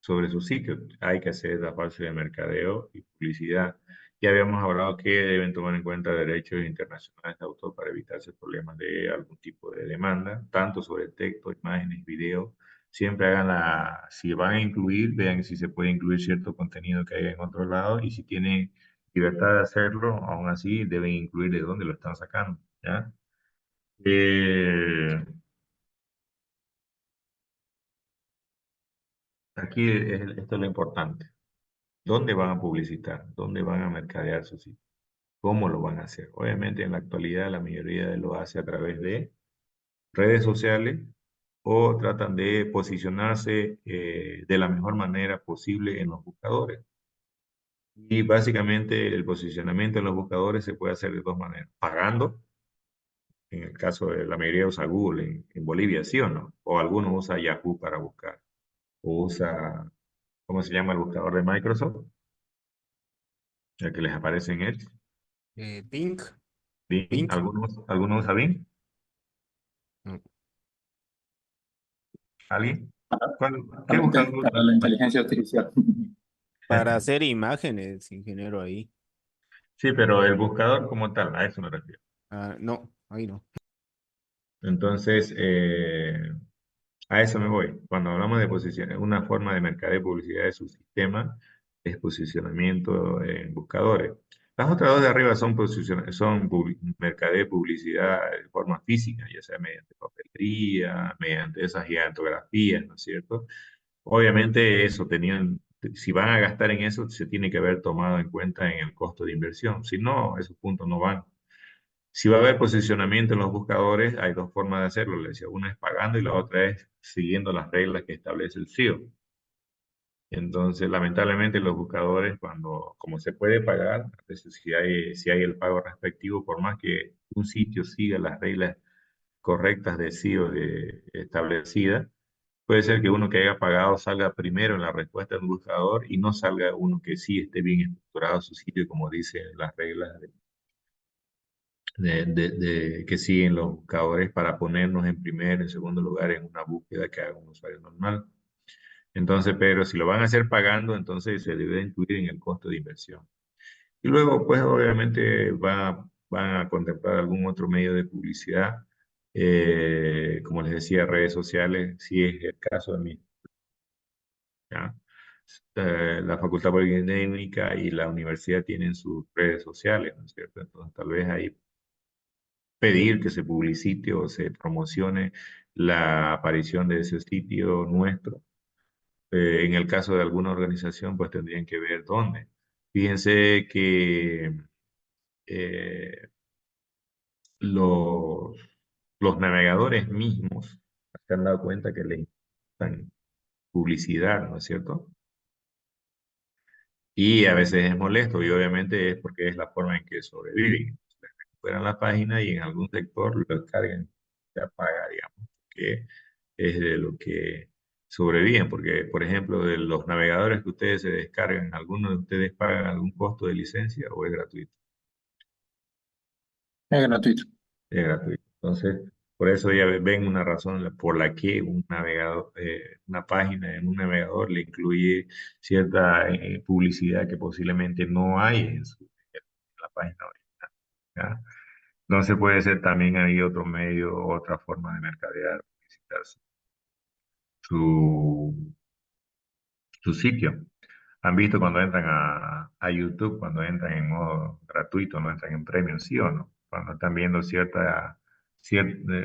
Sobre su sitio? Hay que hacer la fase de mercadeo y publicidad. Ya habíamos hablado que deben tomar en cuenta derechos internacionales de autor para evitarse problemas de algún tipo de demanda, tanto sobre texto, imágenes, videos. Siempre hagan si van a incluir, vean si se puede incluir cierto contenido que hay en otro lado y si tienen libertad de hacerlo, aún así deben incluir de dónde lo están sacando, ¿ya? Eh, Aquí esto es lo importante. ¿Dónde van a publicitar? ¿Dónde van a mercadear su sitio? ¿Cómo lo van a hacer? Obviamente en la actualidad la mayoría de lo hace a través de redes sociales o tratan de posicionarse de la mejor manera posible en los buscadores. Y básicamente el posicionamiento en los buscadores se puede hacer de dos maneras. Pagando, en el caso de la mayoría usa Google en Bolivia, ¿sí o no? O algunos usa Yahoo para buscar. O usa, ¿cómo se llama el buscador de Microsoft? El que les aparece en Edge.
Bing.
Bing.
Bing.
¿Algunos usa Bing?
No.
¿Alguien? ¿Qué
Solamente
buscador usa?
para la inteligencia artificial.
Para hacer imágenes, ingeniero, ahí.
Sí, pero el buscador como tal, a eso me refiero.
Ah, no, ahí no.
Entonces, a eso me voy. Cuando hablamos de posicionar, una forma de mercadeo y publicidad de su sistema es posicionamiento en buscadores. Las otras dos de arriba son mercadeo y publicidad de forma física, ya sea mediante papelería, mediante esas gigantografías, ¿no es cierto? Obviamente si van a gastar en eso, se tiene que haber tomado en cuenta en el costo de inversión. Si no, esos puntos no van. Si va a haber posicionamiento en los buscadores, hay dos formas de hacerlo. Le decía, una es pagando y la otra es siguiendo las reglas que establece el SEO. Entonces, lamentablemente, los buscadores, como se puede pagar, a veces si hay el pago respectivo, por más que un sitio siga las reglas correctas de SEO establecidas, puede ser que uno que haya pagado salga primero en la respuesta del buscador y no salga uno que sí esté bien estructurado su sitio, como dicen las reglas que siguen los buscadores para ponernos en primer, en segundo lugar en una búsqueda que haga un usuario normal. Entonces, pero si lo van a hacer pagando, entonces se debe incluir en el costo de inversión. Y luego, pues obviamente van a contemplar algún otro medio de publicidad, como les decía, redes sociales, si es el caso de mí, ¿ya? La Facultad Politécnica y la universidad tienen sus redes sociales, ¿no es cierto? Entonces, tal vez ahí pedir que se publicite o se promocione la aparición de ese sitio nuestro. En el caso de alguna organización, pues tendrían que ver dónde. Fíjense que eh, los, los navegadores mismos se han dado cuenta que le dan publicidad, ¿no es cierto? Y a veces es molesto y obviamente es porque es la forma en que sobreviven. Recuperan la página y en algún sector lo descargan, se apaga, digamos, que es de lo que sobreviven, porque por ejemplo de los navegadores que ustedes se descargan, ¿algunos de ustedes pagan algún costo de licencia o es gratuito?
Es gratuito.
Es gratuito. Entonces, por eso ya ven una razón por la que un navegador, una página en un navegador le incluye cierta publicidad que posiblemente no hay en la página original. ¿Ya? Entonces puede ser también ahí otro medio, otra forma de mercadear, publicitar su, su sitio. ¿Han visto cuando entran a YouTube, cuando entran en modo gratuito, no entran en premium, sí o no? Cuando están viendo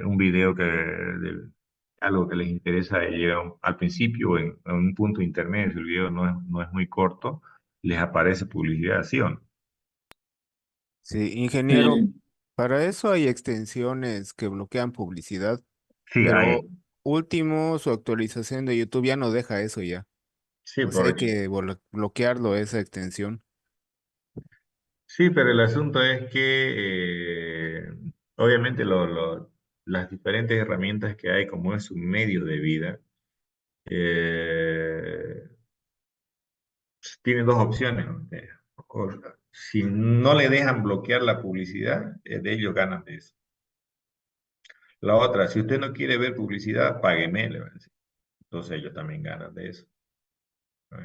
un video algo que les interesa y llega al principio o en un punto intermedio, si el video no es muy corto, les aparece publicidad, ¿sí o no?
Sí, ingeniero,
Sí,
para eso hay extensiones que bloquean publicidad,
Sí,
pero último, su actualización de YouTube ya no deja eso ya.
sí,
O sea, hay
por,
que bloquearlo, esa extensión.
sí, pero el asunto es que obviamente las diferentes herramientas que hay, como es un medio de vida, eh, tiene dos opciones. O- si no le dejan bloquear la publicidad, de ellos ganan de eso. La otra, si usted no quiere ver publicidad, págueme, le van a decir. Entonces ellos también ganan de eso. ¿No?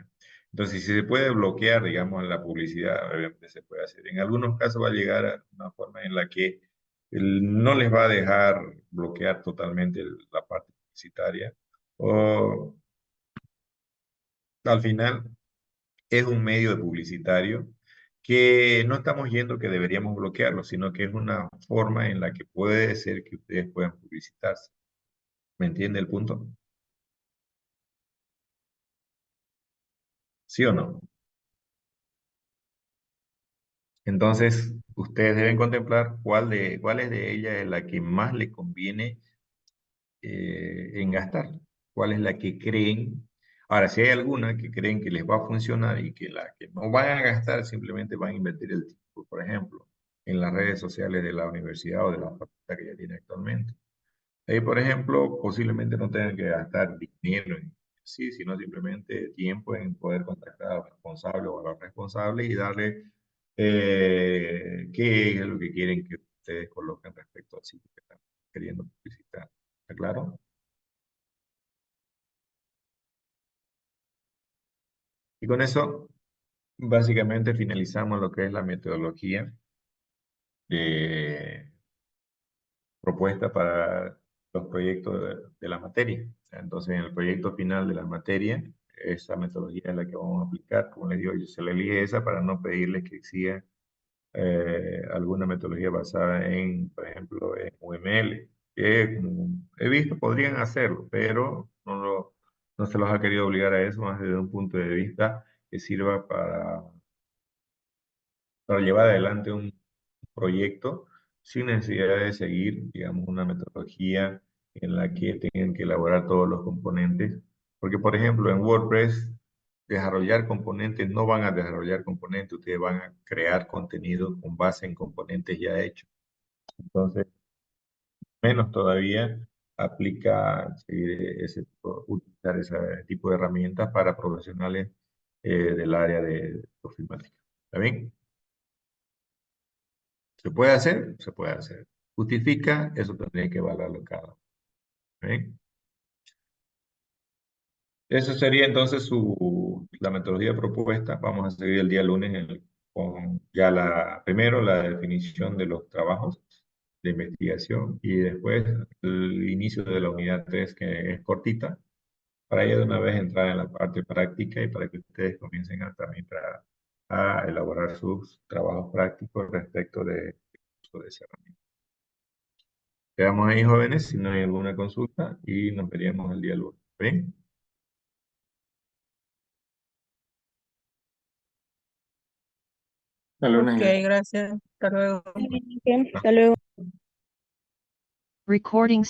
Entonces, si se puede bloquear, digamos, la publicidad, obviamente se puede hacer. En algunos casos va a llegar a una forma en la que no les va a dejar bloquear totalmente la parte publicitaria. O al final es un medio de publicitario que no estamos yendo que deberíamos bloquearlo, sino que es una forma en la que puede ser que ustedes puedan publicitarse. ¿Me entiende el punto? ¿Sí o no? Entonces, ustedes deben contemplar cuál es de ellas es la que más le conviene en gastar, cuál es la que creen. Ahora, si hay alguna que creen que les va a funcionar y que la que no van a gastar simplemente van a invertir el tiempo, por ejemplo, en las redes sociales de la universidad o de la facultad que ya tiene actualmente. Ahí, por ejemplo, posiblemente no tengan que gastar dinero en sí, sino simplemente tiempo en poder contactar al responsable o a la responsable y darle qué es lo que quieren que ustedes coloquen respecto al sitio que están queriendo publicitar. ¿Está claro? Y con eso, básicamente finalizamos lo que es la metodología de propuesta para los proyectos de la materia. Entonces, en el proyecto final de la materia, esa metodología es la que vamos a aplicar. Como les digo, yo se le elige esa para no pedirles que sigan alguna metodología basada en, por ejemplo, en UML, que como he visto podrían hacerlo, pero no se los ha querido obligar a eso, más desde un punto de vista que sirva para llevar adelante un proyecto sin necesidad de seguir, digamos, una metodología en la que tengan que elaborar todos los componentes. Porque, por ejemplo, en WordPress, desarrollar componentes no van a desarrollar componentes, ustedes van a crear contenido con base en componentes ya hechos. Entonces, menos todavía aplica seguir utilizar ese tipo de herramientas para profesionales del área de ofimática. ¿Está bien? ¿Se puede hacer? Se puede hacer. ¿Justifica? Eso tendría que evaluarlo cada uno. ¿Bien? Eso sería entonces la metodología propuesta. Vamos a seguir el día lunes con ya primero la definición de los trabajos de investigación y después el inicio de la unidad 3 que es cortita, para ya de una vez entrar en la parte práctica y para que ustedes comiencen también a elaborar sus trabajos prácticos respecto de uso de esa herramienta. Quedamos ahí, jóvenes, si no hay alguna consulta y nos veríamos el día lunes. ¿Bien? Hasta lunes.
Ok, gracias. Hasta luego.
Hasta luego.
Recording